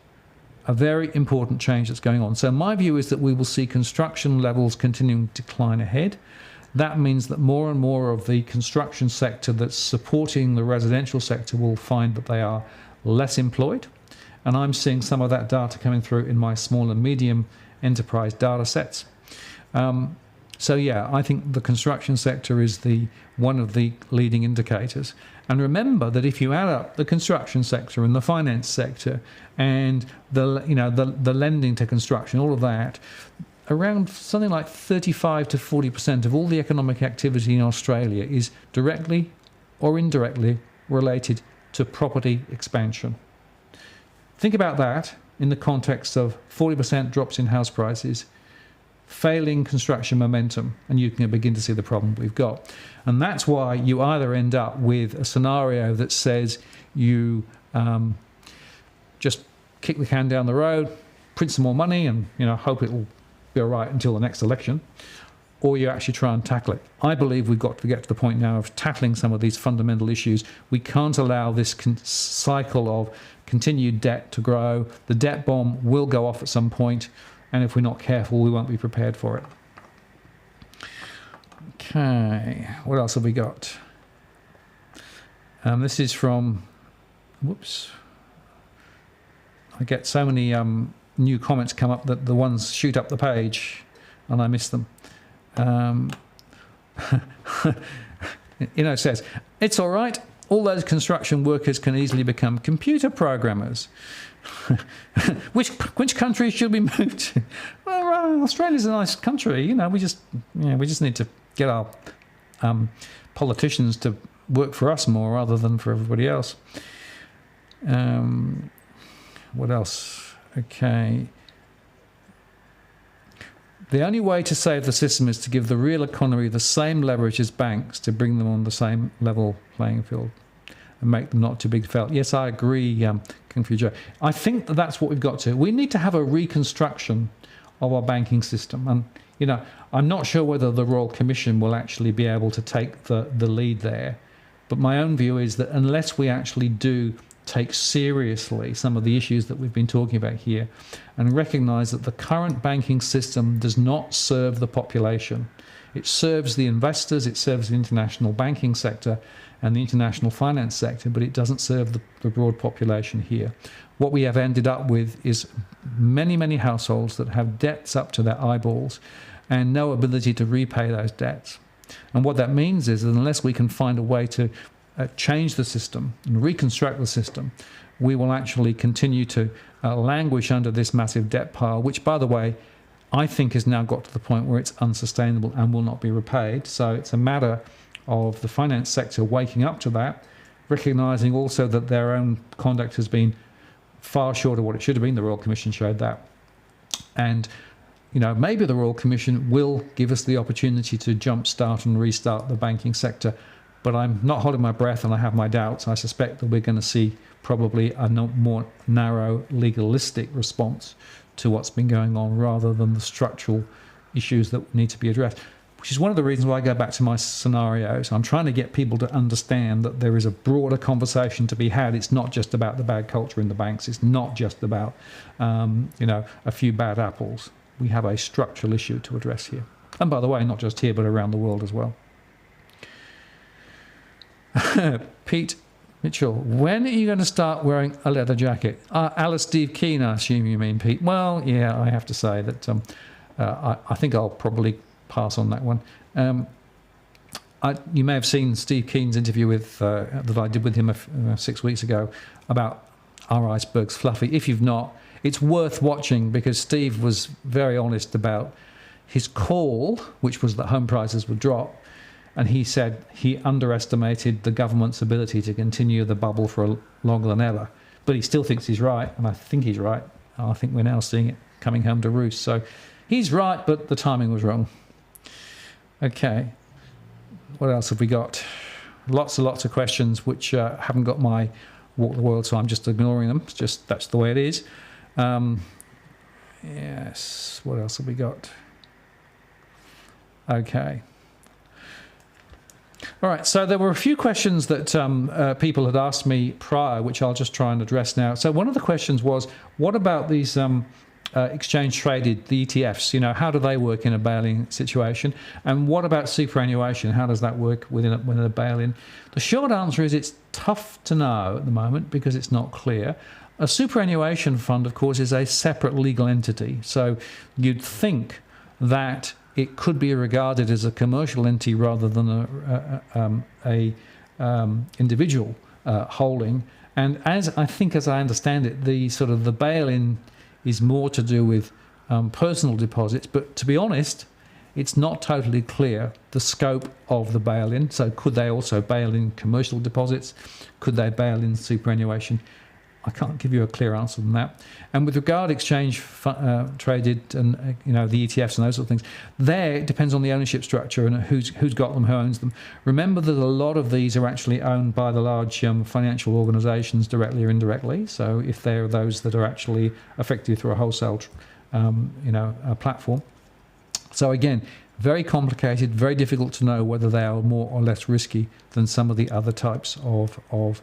a very important change that's going on. So my view is that we will see construction levels continuing to decline ahead. That means that more and more of the construction sector that's supporting the residential sector will find that they are less employed. And I'm seeing some of that data coming through in my small and medium enterprise data sets. So yeah, I think the construction sector is one of the leading indicators. And remember that if you add up the construction sector and the finance sector and the lending to construction, all of that, around something like 35 to 40% of all the economic activity in Australia is directly or indirectly related to property expansion. Think about that in the context of 40% drops in house prices, failing construction momentum, and you can begin to see the problem we've got. And that's why you either end up with a scenario that says you just kick the can down the road, print some more money, and hope it will be all right until the next election, or you actually try and tackle it. I believe we've got to get to the point now of tackling some of these fundamental issues. We can't allow this cycle of continued debt to grow. The debt bomb will go off at some point, and if we're not careful, we won't be prepared for it. Okay, what else have we got? This is from, whoops. I get so many new comments come up that the ones shoot up the page, and I miss them. It says, it's all right. All those construction workers can easily become computer programmers. Which country should we move to? Well, Australia's a nice country. We just need to get our politicians to work for us more rather than for everybody else. What else? Okay. The only way to save the system is to give the real economy the same leverage as banks to bring them on the same level playing field and make them not too big to fail. Yes, I agree, Kung Fu Joe. I think that's what we've got to. We need to have a reconstruction of our banking system. And, I'm not sure whether the Royal Commission will actually be able to take the lead there. But my own view is that unless we actually do take seriously some of the issues that we've been talking about here and recognise that the current banking system does not serve the population. It serves the investors, it serves the international banking sector and the international finance sector, but it doesn't serve the broad population here. What we have ended up with is many, many households that have debts up to their eyeballs and no ability to repay those debts. And what that means is that unless we can find a way to change the system and reconstruct the system, we will actually continue to languish under this massive debt pile, which, by the way, I think has now got to the point where it's unsustainable and will not be repaid. So it's a matter of the finance sector waking up to that, recognising also that their own conduct has been far short of what it should have been. The Royal Commission showed that. And maybe the Royal Commission will give us the opportunity to jumpstart and restart the banking sector. But I'm not holding my breath, and I have my doubts. I suspect that we're going to see probably a more narrow, legalistic response to what's been going on rather than the structural issues that need to be addressed, which is one of the reasons why I go back to my scenarios. I'm trying to get people to understand that there is a broader conversation to be had. It's not just about the bad culture in the banks. It's not just about, a few bad apples. we have a structural issue to address here. And by the way, not just here, but around the world as well. Pete Mitchell, when are you going to start wearing a leather jacket? Alice Steve Keen, I assume you mean, Pete. Well, yeah, I have to say that I think I'll probably pass on that one. You may have seen Steve Keen's interview with that I did with him 6 weeks ago about Are Icebergs Fluffy? If you've not, it's worth watching because Steve was very honest about his call, which was that home prices would drop. And he said he underestimated the government's ability to continue the bubble for longer than ever. But he still thinks he's right, and I think he's right. I think we're now seeing it coming home to roost. So he's right, but the timing was wrong. Okay. What else have we got? Lots and lots of questions which haven't got my walk the world, so I'm just ignoring them. It's just that's the way it is. Yes. What else have we got? Okay. All right, so there were a few questions that people had asked me prior, which I'll just try and address now. So one of the questions was, what about these exchange-traded, the ETFs? You know, how do they work in a bail-in situation? And what about superannuation? How does that work within a bail-in? The short answer is it's tough to know at the moment because it's not clear. A superannuation fund, of course, is a separate legal entity. So you'd think that it could be regarded as a commercial entity rather than a individual holding. And as I understand it, the bail-in is more to do with personal deposits. But to be honest, it's not totally clear the scope of the bail-in. So could they also bail in commercial deposits? Could they bail in superannuation? I can't give you a clear answer on that. And with regard exchange traded and the ETFs and those sort of things, there it depends on the ownership structure and who's got them, who owns them. Remember that a lot of these are actually owned by the large financial organisations directly or indirectly. So if they're those that are actually affected through a wholesale platform. So again, very complicated, very difficult to know whether they are more or less risky than some of the other types of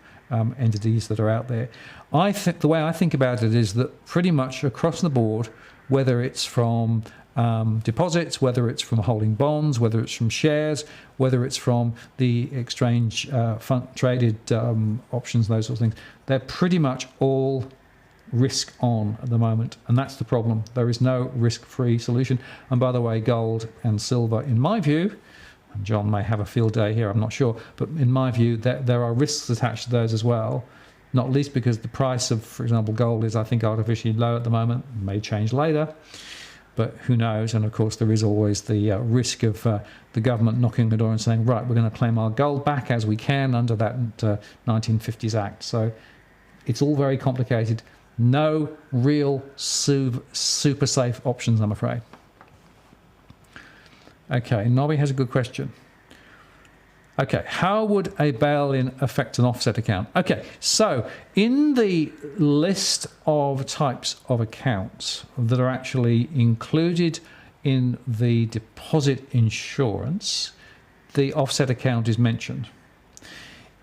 entities that are out there. I think the way I think about it is that pretty much across the board, whether it's from deposits, whether it's from holding bonds, whether it's from shares, whether it's from the exchange traded options, those sort of things, they're pretty much all risk on at the moment, and that's the problem. There is no risk-free solution. And by the way, gold and silver, in my view, and John may have a field day here, I'm not sure, but in my view, there are risks attached to those as well, not least because the price of, for example, gold is, I think, artificially low at the moment. It may change later, but who knows? And of course, there is always the risk of the government knocking the door and saying, right, we're going to claim our gold back as we can under that 1950s Act. So it's all very complicated. No real super safe options, I'm afraid. Okay, Nobby has a good question. Okay, how would a bail-in affect an offset account? Okay, so in the list of types of accounts that are actually included in the deposit insurance, the offset account is mentioned.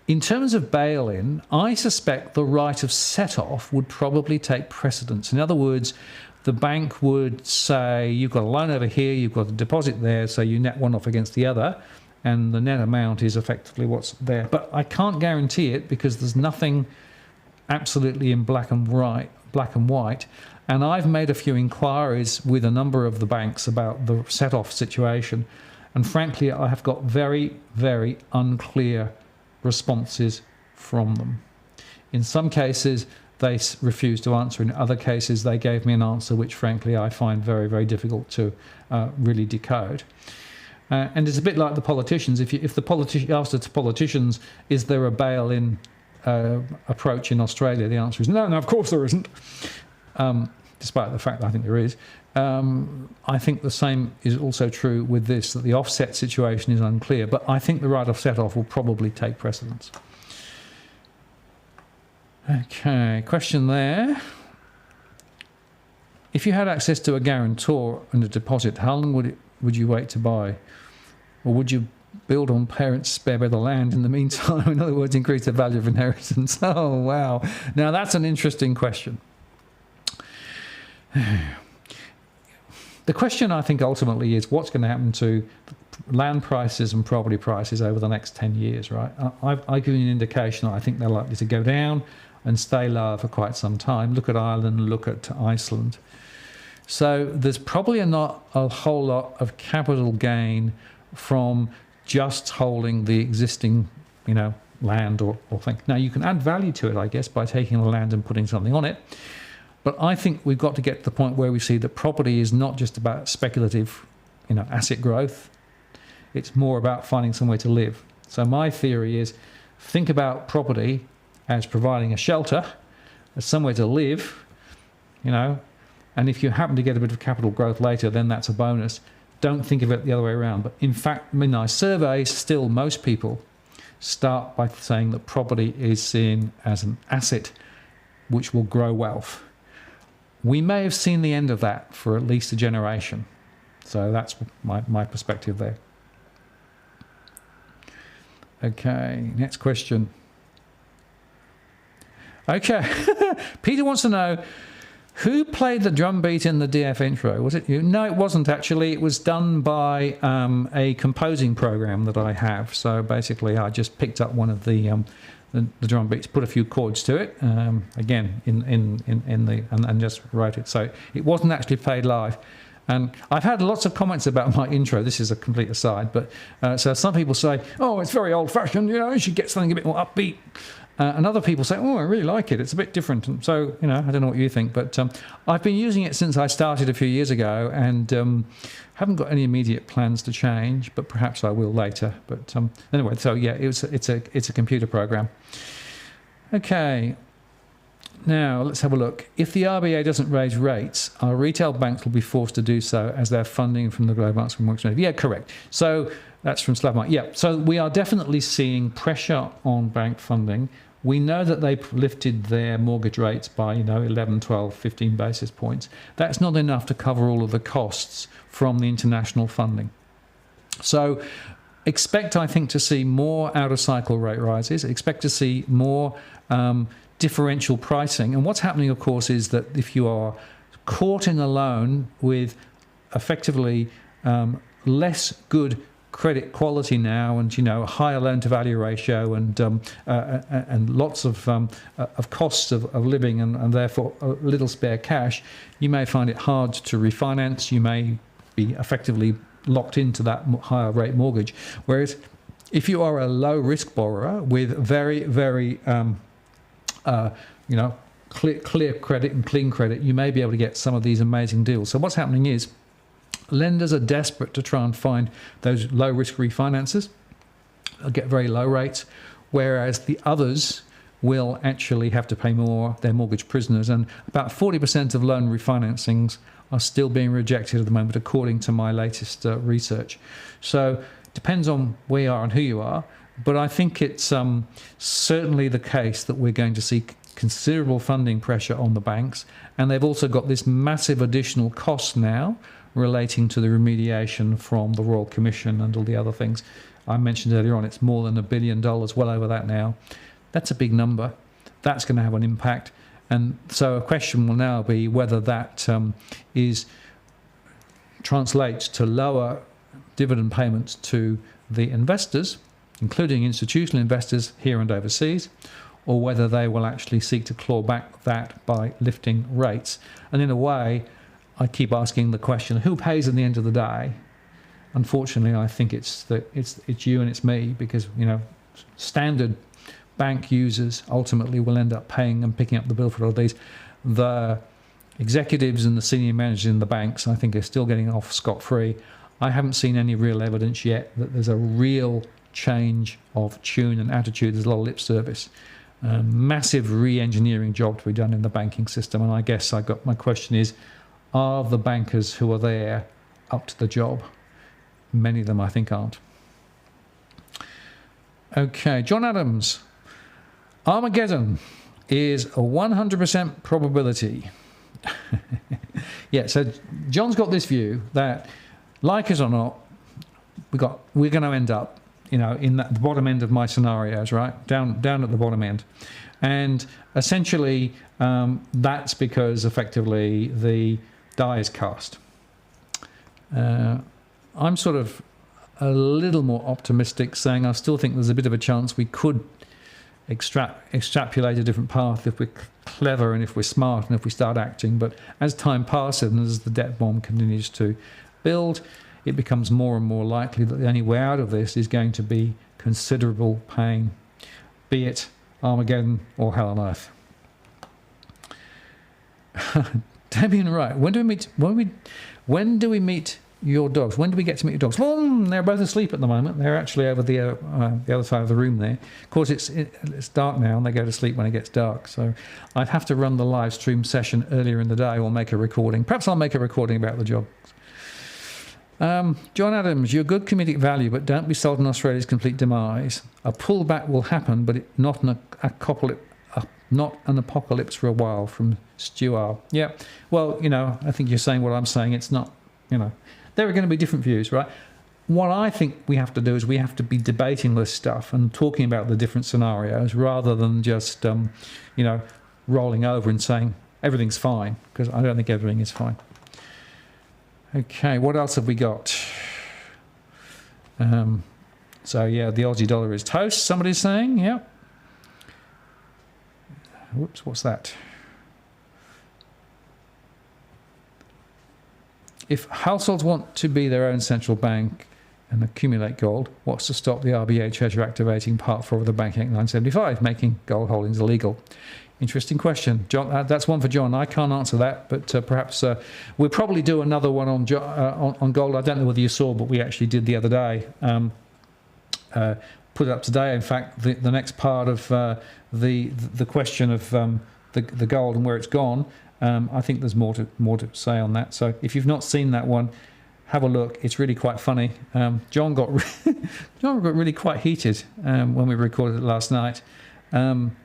In terms of bail-in, I suspect the right of set-off would probably take precedence. In other words, the bank would say, you've got a loan over here, you've got a deposit there, so you net one off against the other, and the net amount is effectively what's there. But I can't guarantee it because there's nothing absolutely in black and white. And I've made a few inquiries with a number of the banks about the set-off situation, and frankly, I have got very, very unclear responses from them. In some cases, they refused to answer. In other cases, they gave me an answer which, frankly, I find very, very difficult to really decode. And it's a bit like the politicians. If the politician asks the politicians, is there a bail-in approach in Australia? The answer is no, of course there isn't. Despite the fact that I think there is. I think the same is also true with this, that the offset situation is unclear, but I think the right of set-off will probably take precedence. Okay, question there. If you had access to a guarantor and a deposit, how long would you wait to buy? Or would you build on parents' spare bit of land in the meantime? In other words, increase the value of inheritance. Oh, wow. Now, that's an interesting question. the question I think ultimately is what's going to happen to land prices and property prices over the next 10 years, right? I've given you an indication that I think they're likely to go down and stay lower for quite some time. Look at Ireland, look at Iceland. So there's probably not a whole lot of capital gain from just holding the existing, land or thing. Now, you can add value to it, I guess, by taking the land and putting something on it. But I think we've got to get to the point where we see that property is not just about speculative, asset growth. It's more about finding somewhere to live. So my theory is think about property as providing a shelter, as somewhere to live, and if you happen to get a bit of capital growth later, then that's a bonus. Don't think of it the other way around. But in fact, I survey still most people start by saying that property is seen as an asset which will grow wealth. We may have seen the end of that for at least a generation. So that's my perspective there. Okay, next question. Okay, Peter wants to know, who played the drum beat in the DF intro? Was it you? No, it wasn't actually. It was done by a composing program that I have. So basically, I just picked up one of the drum beats, put a few chords to it, again and just wrote it. So it wasn't actually played live. And I've had lots of comments about my intro. This is a complete aside, but so some people say, "Oh, it's very old-fashioned. You should get something a bit more upbeat." And other people say, "Oh, I really like it. It's a bit different." And so, I don't know what you think, but I've been using it since I started a few years ago, and haven't got any immediate plans to change, but perhaps I will later. But anyway, so yeah, it's a computer program. Okay. Now, let's have a look. If the RBA doesn't raise rates, our retail banks will be forced to do so as their funding from the global markets will be more expensive. Yeah, correct. So that's from Slavmark. Yeah, so we are definitely seeing pressure on bank funding. We know that they've lifted their mortgage rates by, 11, 12, 15 basis points. That's not enough to cover all of the costs from the international funding. So expect, I think, to see more out-of-cycle rate rises. Expect to see more differential pricing. And what's happening, of course, is that if you are caught in a loan with effectively less good credit quality now, and a higher loan to value ratio, and lots of costs of living, and therefore a little spare cash, you may find it hard to refinance. You may be effectively locked into that higher rate mortgage. Whereas if you are a low risk borrower with very, very clear credit and clean credit, you may be able to get some of these amazing deals. So what's happening is lenders are desperate to try and find those low risk refinances. They'll get very low rates, whereas the others will actually have to pay more. They're mortgage prisoners, and about 40% of loan refinancings are still being rejected at the moment, according to my latest research. So it depends on where you are and who you are, but I think it's certainly the case that we're going to see considerable funding pressure on the banks, and they've also got this massive additional cost now relating to the remediation from the Royal Commission and all the other things I mentioned earlier on. It's more than $1 billion, well over that now. That's a big number. That's going to have an impact. And so a question will now be whether that translates to lower dividend payments to the investors, including institutional investors here and overseas, or whether they will actually seek to claw back that by lifting rates. And in a way, I keep asking the question, who pays at the end of the day? Unfortunately, I think it's you and it's me, because standard bank users ultimately will end up paying and picking up the bill for all these. The executives and the senior managers in the banks, I think, are still getting off scot-free. I haven't seen any real evidence yet that there's a real change of tune and attitude. There's a lot of lip service. Massive re-engineering job to be done in the banking system. And I guess my question is, are the bankers who are there up to the job? Many of them, I think, aren't. Okay, John Adams. Armageddon is a 100% probability. Yeah, so John's got this view that, like us or not, we're going to end up, in the bottom end of my scenarios, right? Down at the bottom end. And essentially, that's because effectively the die is cast. I'm sort of a little more optimistic, saying I still think there's a bit of a chance we could extrapolate a different path if we're clever and if we're smart and if we start acting. But as time passes and as the debt bomb continues to build, it becomes more and more likely that the only way out of this is going to be considerable pain, be it Armageddon or hell on earth. Damien Wright, when do we meet your dogs? When do we get to meet your dogs? Well, they're both asleep at the moment. They're actually over the other side of the room there. Of course, it's dark now, and they go to sleep when it gets dark. So I'd have to run the live stream session earlier in the day or make a recording. Perhaps I'll make a recording about the job. John Adams, you're good comedic value, but don't be sold on Australia's complete demise. A pullback will happen, but not an apocalypse for a while. From Stuart. Yeah, well, I think you're saying what I'm saying. It's not, there are going to be different views, right? What I think we have to do is we have to be debating this stuff and talking about the different scenarios rather than just, rolling over and saying everything's fine, because I don't think everything is fine. Okay, what else have we got? So, yeah, the Aussie dollar is toast, somebody's saying, yeah. Whoops, what's that? If households want to be their own central bank and accumulate gold, what's to stop the RBA Treasury activating Part 4 of the Banking Act 975, making gold holdings illegal? Interesting question, John. That's one for John. I can't answer that, but perhaps we'll probably do another one on gold. I don't know whether you saw, but we actually did the other day. Put it up today. In fact, the next part of the question of the gold and where it's gone. I think there's more to say on that. So if you've not seen that one, have a look. It's really quite funny. John got really quite heated when we recorded it last night. I'm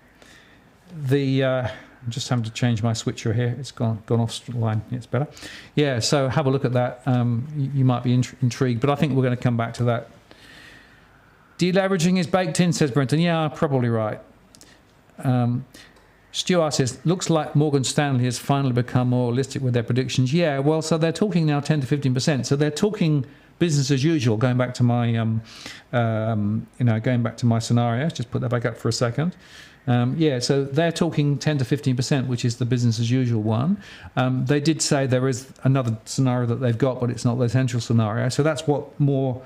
just having to change my switcher here. It's gone off line. It's better. Yeah, so have a look at that. You might be intrigued, but I think we're going to come back to that. Deleveraging is baked in, says Brenton. Yeah, probably right. Stuart says, looks like Morgan Stanley has finally become more realistic with their predictions. Yeah, well, so they're talking now 10 to 15%. So they're talking business as usual. Going back to my, going back to my scenarios. Just put that back up for a second. Yeah, so they're talking 10 to 15%, which is the business as usual one. They did say there is another scenario that they've got, but it's not the central scenario. So that's what more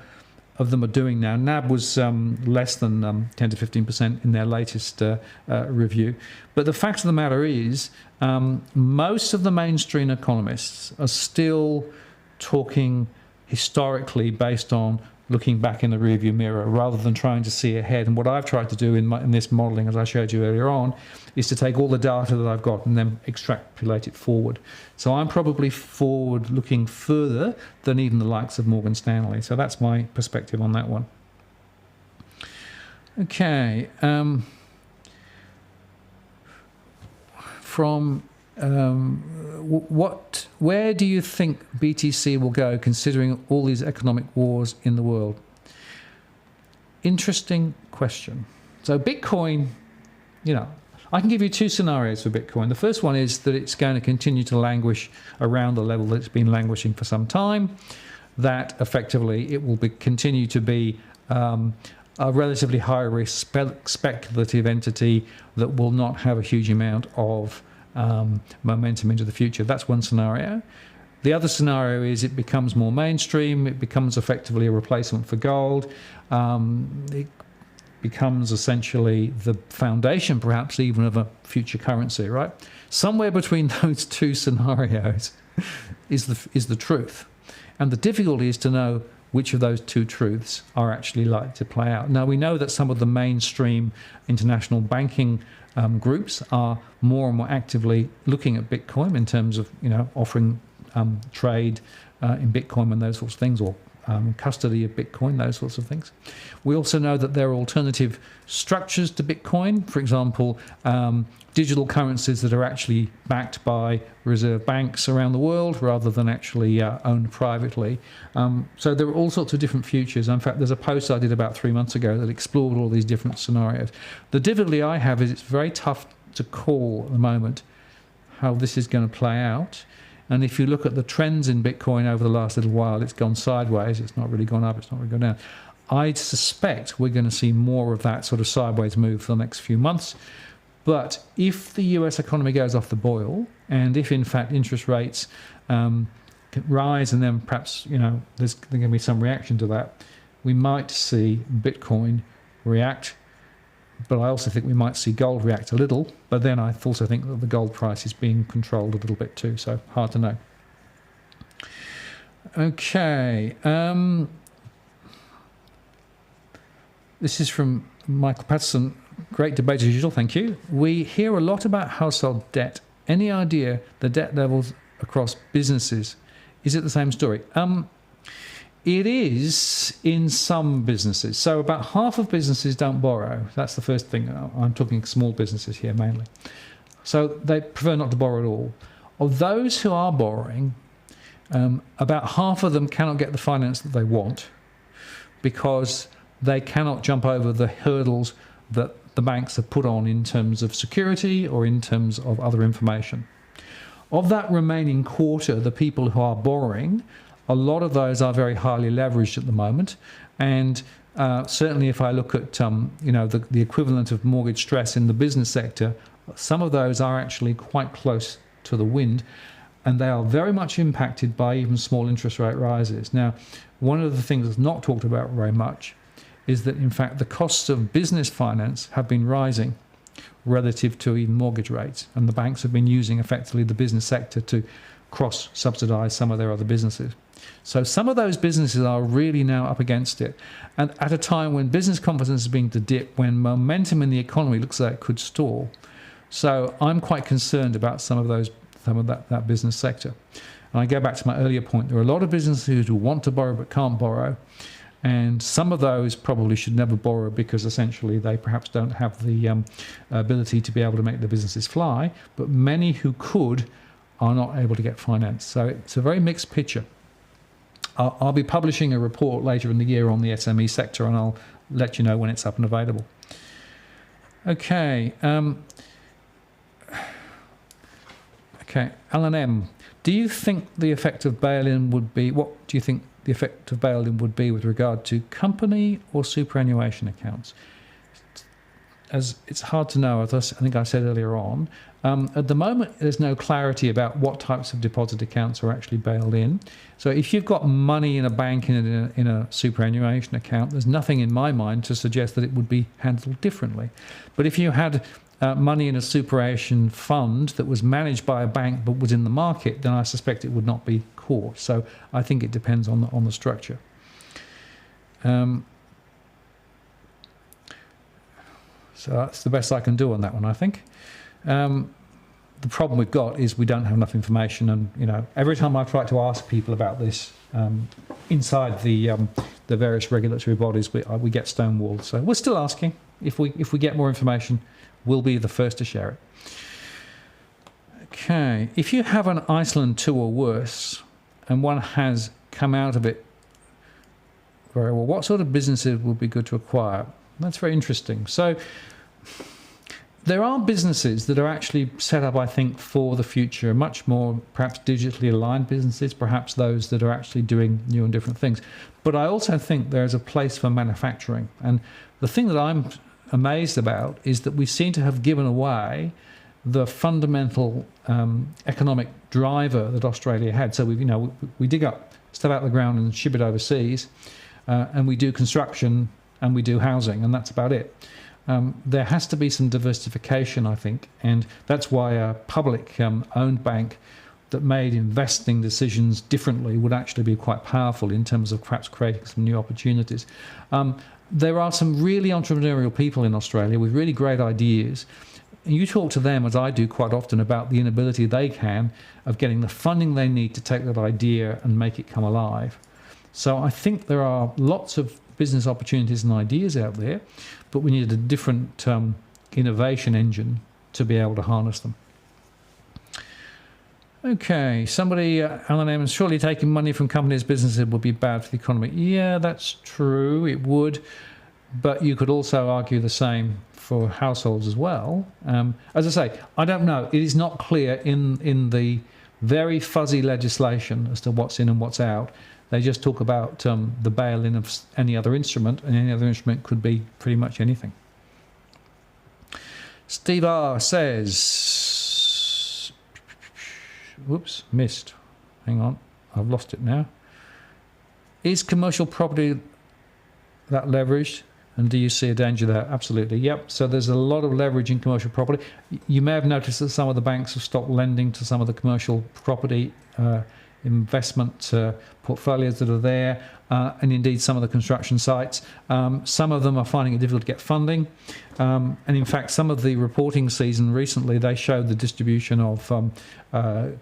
of them are doing now. NAB was less than 10 to 15% in their latest review. But the fact of the matter is, most of the mainstream economists are still talking historically based on looking back in the rearview mirror rather than trying to see ahead. And what I've tried to do in this modelling, as I showed you earlier on, is to take all the data that I've got and then extrapolate it forward. So I'm probably forward looking further than even the likes of Morgan Stanley. So that's my perspective on that one. Okay. Where do you think BTC will go considering all these economic wars in the world? Interesting question. So Bitcoin, I can give you two scenarios for Bitcoin. The first one is that it's going to continue to languish around the level that it's been languishing for some time, that effectively it will continue to be a relatively high-risk speculative entity that will not have a huge amount of momentum into the future. That's one scenario. The other scenario is it becomes more mainstream. It becomes effectively a replacement for gold. It becomes essentially the foundation, perhaps even of a future currency. Right? Somewhere between those two scenarios is the truth, and the difficulty is to know which of those two truths are actually likely to play out. Now, we know that some of the mainstream international banking groups are more and more actively looking at Bitcoin in terms of, offering trade in Bitcoin and those sorts of things, or custody of Bitcoin, those sorts of things. We also know that there are alternative structures to Bitcoin, for example, digital currencies that are actually backed by reserve banks around the world rather than actually owned privately. So there are all sorts of different futures. In fact, there's a post I did about 3 months ago that explored all these different scenarios. The difficulty I have is it's very tough to call at the moment how this is going to play out. And if you look at the trends in Bitcoin over the last little while, it's gone sideways. It's not really gone up. It's not really gone down. I suspect we're going to see more of that sort of sideways move for the next few months. But if the US economy goes off the boil, and if in fact interest rates rise, and then perhaps there's going to be some reaction to that, we might see Bitcoin react. But I also think we might see gold react a little. But then I also think that the gold price is being controlled a little bit too. So hard to know. Okay. This is from Michael Patterson. Great debate as usual. Thank you. We hear a lot about household debt. Any idea the debt levels across businesses? Is it the same story? It is in some businesses. So about half of businesses don't borrow. That's the first thing. I'm talking small businesses here mainly. So they prefer not to borrow at all. Of those who are borrowing, about half of them cannot get the finance that they want because they cannot jump over the hurdles that the banks have put on in terms of security or in terms of other information. Of that remaining quarter, the people who are borrowing, a lot of those are very highly leveraged at the moment, and certainly if I look at the equivalent of mortgage stress in the business sector, some of those are actually quite close to the wind, and they are very much impacted by even small interest rate rises. Now, one of the things that's not talked about very much is that in fact the costs of business finance have been rising relative to even mortgage rates, and the banks have been using effectively the business sector to cross-subsidise some of their other businesses. So some of those businesses are really now up against it. And at a time when business confidence is beginning to dip, when momentum in the economy looks like it could stall. So I'm quite concerned about some of that business sector. And I go back to my earlier point. There are a lot of businesses who want to borrow but can't borrow. And some of those probably should never borrow because essentially they perhaps don't have the ability to be able to make their businesses fly. But many who could are not able to get finance. So it's a very mixed picture. I'll be publishing a report later in the year on the SME sector, and I'll let you know when it's up and available. Okay. Alan M. Do you think the effect of bail-in would be, what do you think the effect of bail-in would be with regard to company or superannuation accounts? As it's hard to know, as I think I said earlier on. At the moment, there's no clarity about what types of deposit accounts are actually bailed in. So if you've got money in a bank in a superannuation account, there's nothing in my mind to suggest that it would be handled differently. But if you had money in a superannuation fund that was managed by a bank but was in the market, then I suspect it would not be caught. So I think it depends on the structure. So that's the best I can do on that one, I think. The problem we've got is we don't have enough information, and every time I try to ask people about this inside the various regulatory bodies, we get stonewalled. So we're still asking. If we get more information, we'll be the first to share it. Okay, if you have an Iceland 2 or worse, and one has come out of it very well, what sort of businesses would be good to acquire? That's very interesting. So there are businesses that are actually set up, I think, for the future, much more perhaps digitally aligned businesses, perhaps those that are actually doing new and different things. But I also think there's a place for manufacturing. And the thing that I'm amazed about is that we seem to have given away the fundamental economic driver that Australia had. So we dig up stuff out of the ground and ship it overseas, and we do construction and we do housing, and that's about it. There has to be some diversification, I think, and that's why a public owned bank that made investing decisions differently would actually be quite powerful in terms of perhaps creating some new opportunities. There are some really entrepreneurial people in Australia with really great ideas. And you talk to them, as I do quite often, about the inability they can of getting the funding they need to take that idea and make it come alive. So I think there are lots of business opportunities and ideas out there, but we need a different innovation engine to be able to harness them. Okay, somebody, Alan M, surely taking money from companies' businesses would be bad for the economy. Yeah, that's true, it would, but you could also argue the same for households as well. As I say, I don't know. It is not clear in the very fuzzy legislation as to what's in and what's out. They just talk about the bail-in of any other instrument, and any other instrument could be pretty much anything. Steve R says, whoops, missed. Hang on, I've lost it now. Is commercial property that leveraged? And do you see a danger there? Absolutely, yep. So there's a lot of leverage in commercial property. You may have noticed that some of the banks have stopped lending to some of the commercial property investment portfolios that are there, and indeed some of the construction sites. Some of them are finding it difficult to get funding, and in fact some of the reporting season recently, they showed the distribution of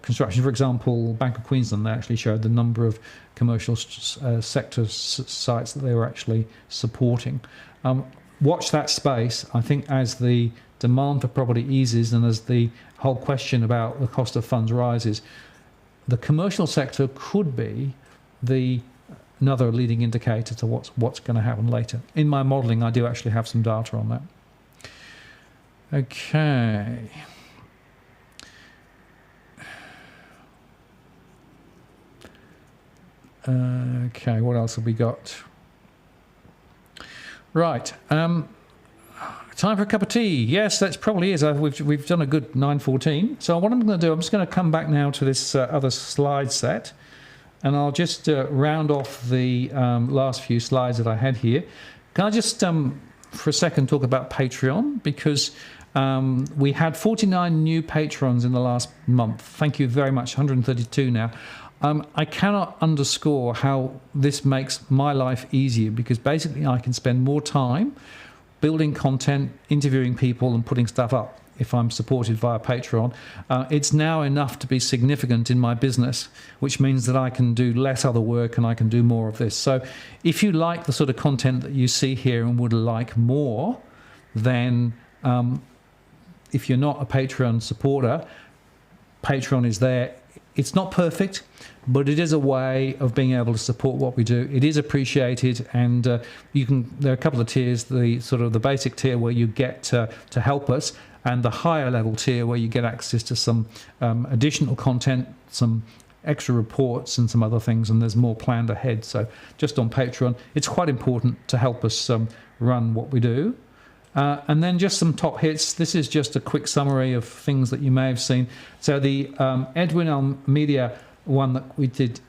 construction. For example, Bank of Queensland, they actually showed the number of commercial sector sites that they were actually supporting. Watch that space. I think as the demand for property eases and as the whole question about the cost of funds rises, the commercial sector could be another leading indicator to what's going to happen later. In my modelling, I do actually have some data on that. Okay. Okay, what else have we got? Right. Time for a cup of tea. Yes, that probably is. We've done a good 9:14. So what I'm going to do, I'm just going to come back now to this other slide set, and I'll just round off the last few slides that I had here. Can I just, for a second, talk about Patreon? Because we had 49 new patrons in the last month. Thank you very much, 132 now. I cannot underscore how this makes my life easier, because basically I can spend more time building content, interviewing people and putting stuff up if I'm supported via Patreon. It's now enough to be significant in my business, which means that I can do less other work and I can do more of this. So if you like the sort of content that you see here and would like more, then if you're not a Patreon supporter, Patreon is there. It's not perfect, but it is a way of being able to support what we do. It is appreciated, and there are a couple of tiers: the sort of the basic tier where you get to help us, and the higher level tier where you get access to some additional content, some extra reports and some other things, and there's more planned ahead. So just on Patreon, it's quite important to help us run what we do. And then just some top hits. This is just a quick summary of things that you may have seen. So the Edwin Media one that we did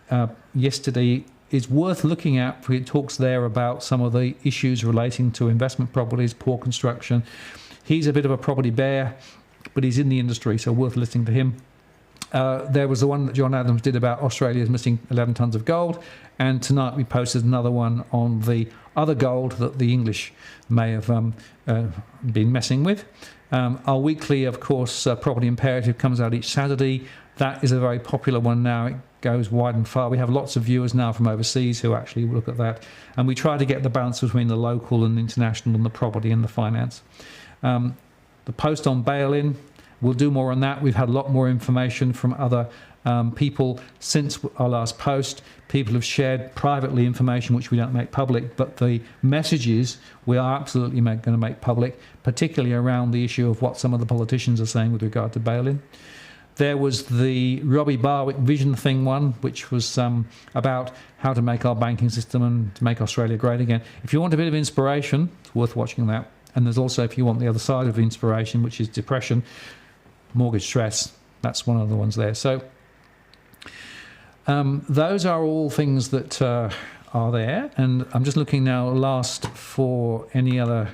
yesterday is worth looking at. It talks there about some of the issues relating to investment properties, poor construction. He's a bit of a property bear, but he's in the industry, so worth listening to him. There was the one that John Adams did about Australia's missing 11 tonnes of gold, and tonight we posted another one on the other gold that the English may have been messing with. Our weekly, of course, Property Imperative comes out each Saturday. That is a very popular one now. It goes wide and far. We have lots of viewers now from overseas who actually look at that, and we try to get the balance between the local and international and the property and the finance. The post on bail-in, we'll do more on that. We've had a lot more information from other people since our last post. People have shared privately information which we don't make public, but the messages we are absolutely going to make public, particularly around the issue of what some of the politicians are saying with regard to bail-in. There was the Robbie Barwick vision thing one, which was about how to make our banking system and to make Australia great again. If you want a bit of inspiration, it's worth watching that. And there's also, if you want the other side of inspiration, which is depression, mortgage stress, that's one of the ones there. So those are all things that are there, and I'm just looking now last for any other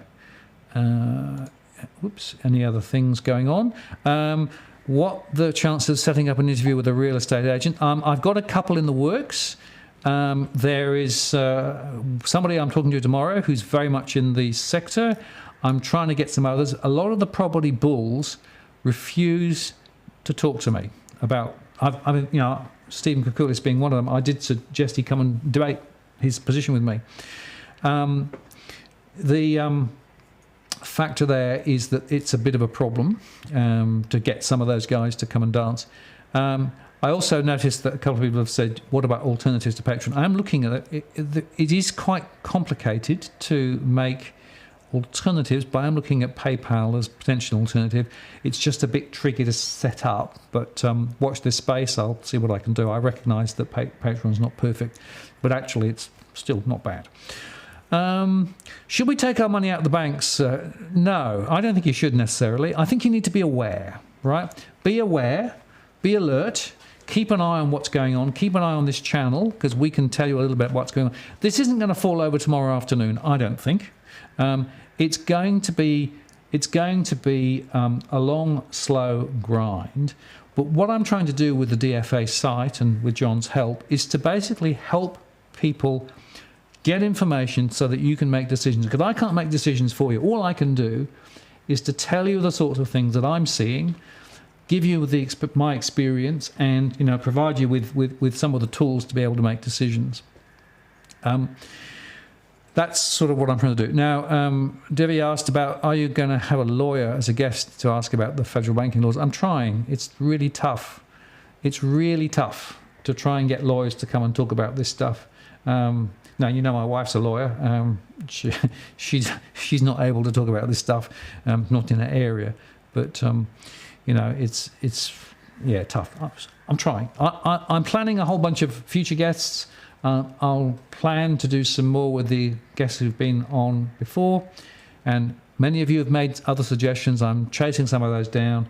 things going on. What the chances of setting up an interview with a real estate agent? I've got a couple in the works. There is somebody I'm talking to tomorrow who's very much in the sector. I'm trying to get some others. A lot of the property bulls refuse to talk to me about. Stephen Koukoulis being one of them. I did suggest he come and debate his position with me. The factor there is that it's a bit of a problem to get some of those guys to come and dance. I also noticed that a couple of people have said, what about alternatives to Patreon? I'm looking at it. It is quite complicated to make alternatives, but I'm looking at PayPal as a potential alternative. It's just a bit tricky to set up, but watch this space. I'll see what I can do. I recognise that Patreon's not perfect, but actually it's still not bad. Should we take our money out of the banks? No, I don't think you should necessarily. I think you need to be aware, right? Be aware, be alert. Keep an eye on what's going on. Keep an eye on this channel, because we can tell you a little bit what's going on. This isn't going to fall over tomorrow afternoon, I don't think. It's going to be a long, slow grind. But what I'm trying to do with the DFA site and with John's help is to basically help people get information so that you can make decisions. Because I can't make decisions for you. All I can do is to tell you the sorts of things that I'm seeing, give you my experience, and provide you with some of the tools to be able to make decisions. That's sort of what I'm trying to do. Now, Debbie asked about, are you going to have a lawyer as a guest to ask about the federal banking laws? I'm trying. It's really tough. It's really tough to try and get lawyers to come and talk about this stuff. Now, my wife's a lawyer. She's not able to talk about this stuff, not in that area. But it's tough. I'm trying. I'm planning a whole bunch of future guests. I'll plan to do some more with the guests who've been on before, and many of you have made other suggestions. I'm chasing some of those down.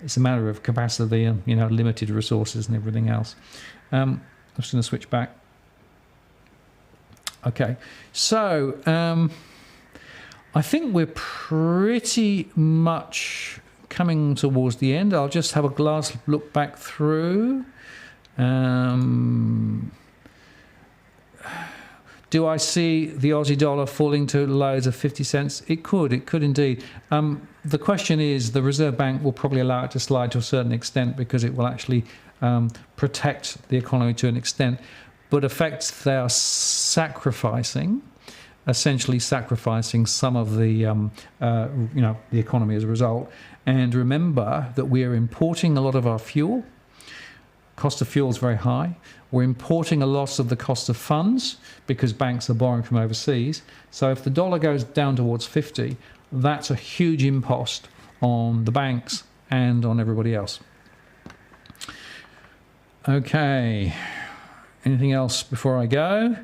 It's a matter of capacity and limited resources and everything else. I'm just going to switch back. Okay, so I think we're pretty much coming towards the end. I'll just have a last look back through. Do I see the Aussie dollar falling to lows of 50 cents? It could indeed. The question is, the Reserve Bank will probably allow it to slide to a certain extent because it will actually protect the economy to an extent. But effects, they are essentially sacrificing some of the the economy as a result. And remember that we are importing a lot of our fuel. Cost of fuel is very high. We're importing a lot of the cost of funds because banks are borrowing from overseas. So if the dollar goes down towards 50, that's a huge impost on the banks and on everybody else. Okay. Anything else before I go?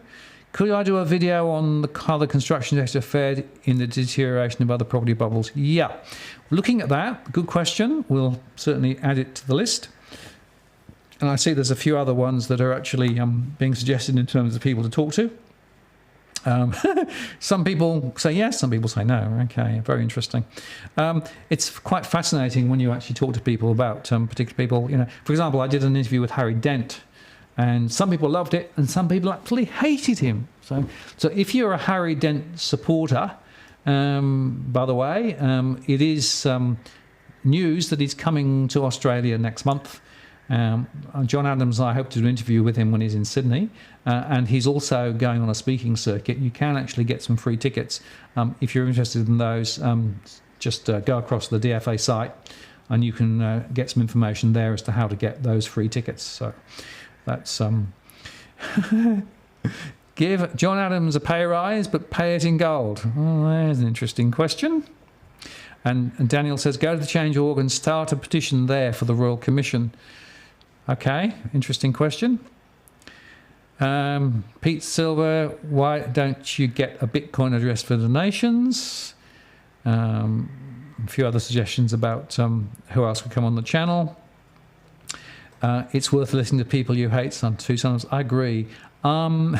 Could I do a video on how the construction sector fared in the deterioration of other property bubbles? Yeah. Looking at that, good question. We'll certainly add it to the list. And I see there's a few other ones that are actually being suggested in terms of people to talk to. Some people say yes, some people say no. Okay, very interesting. It's quite fascinating when you actually talk to people about particular people. For example, I did an interview with Harry Dent, and some people loved it, and some people actually hated him. So if you're a Harry Dent supporter, by the way, it is news that he's coming to Australia next month. John Adams, I hope to do an interview with him when he's in Sydney, and he's also going on a speaking circuit. You can actually get some free tickets. If you're interested in those, just go across the DFA site and you can get some information there as to how to get those free tickets. So that's give John Adams a pay rise, but pay it in gold. Oh, there's an interesting question. And Daniel says, go to the change.org and start a petition there for the Royal Commission. Okay, interesting question. Pete Silver, why don't you get a Bitcoin address for donations? A few other suggestions about who else could come on the channel. It's worth listening to people you hate sometimes. I agree. And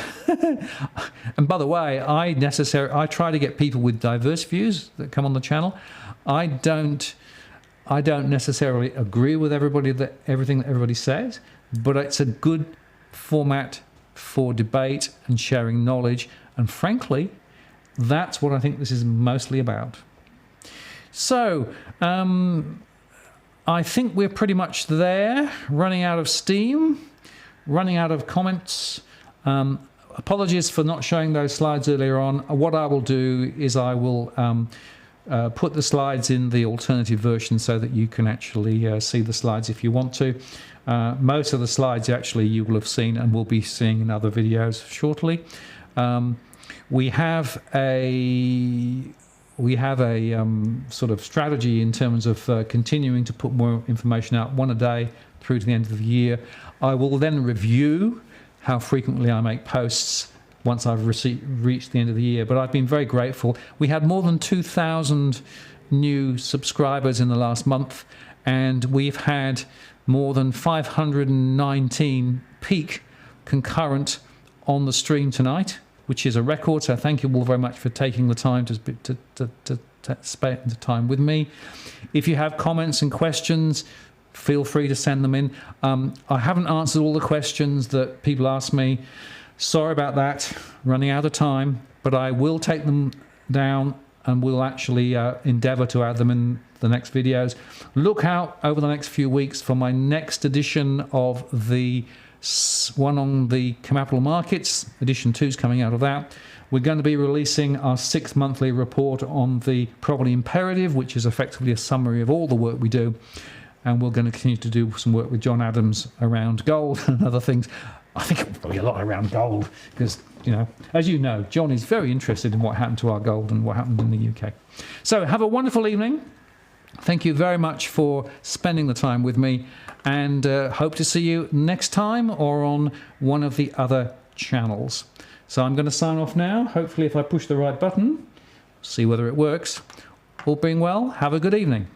by the way, I try to get people with diverse views that come on the channel. I don't necessarily agree with everything that everybody says, but it's a good format for debate and sharing knowledge. And frankly, that's what I think this is mostly about. So, I think we're pretty much there, running out of steam, running out of comments. Apologies for not showing those slides earlier on. What I will do is I will put the slides in the alternative version so that you can actually see the slides if you want to. Most of the slides actually you will have seen and will be seeing in other videos shortly. We have a we have a sort of strategy in terms of continuing to put more information out, one a day through to the end of the year. I will then review how frequently I make posts once I've reached the end of the year. But I've been very grateful. We had more than 2,000 new subscribers in the last month, and we've had more than 519 peak concurrent on the stream tonight, which is a record. So thank you all very much for taking the time to spend the time with me. If you have comments and questions, feel free to send them in. I haven't answered all the questions that people ask me. Sorry about that, running out of time, but I will take them down and we'll actually endeavour to add them in the next videos. Look out over the next few weeks for my next edition of the one on the capital markets. Edition 2 is coming out of that. We're going to be releasing our 6th monthly report on the property imperative, which is effectively a summary of all the work we do. And we're going to continue to do some work with John Adams around gold and other things. I think it will be a lot around gold because, you know, as you know, John is very interested in what happened to our gold and what happened in the UK. So have a wonderful evening. Thank you very much for spending the time with me, and hope to see you next time or on one of the other channels. So I'm going to sign off now. Hopefully if I push the right button, see whether it works. All being well, have a good evening.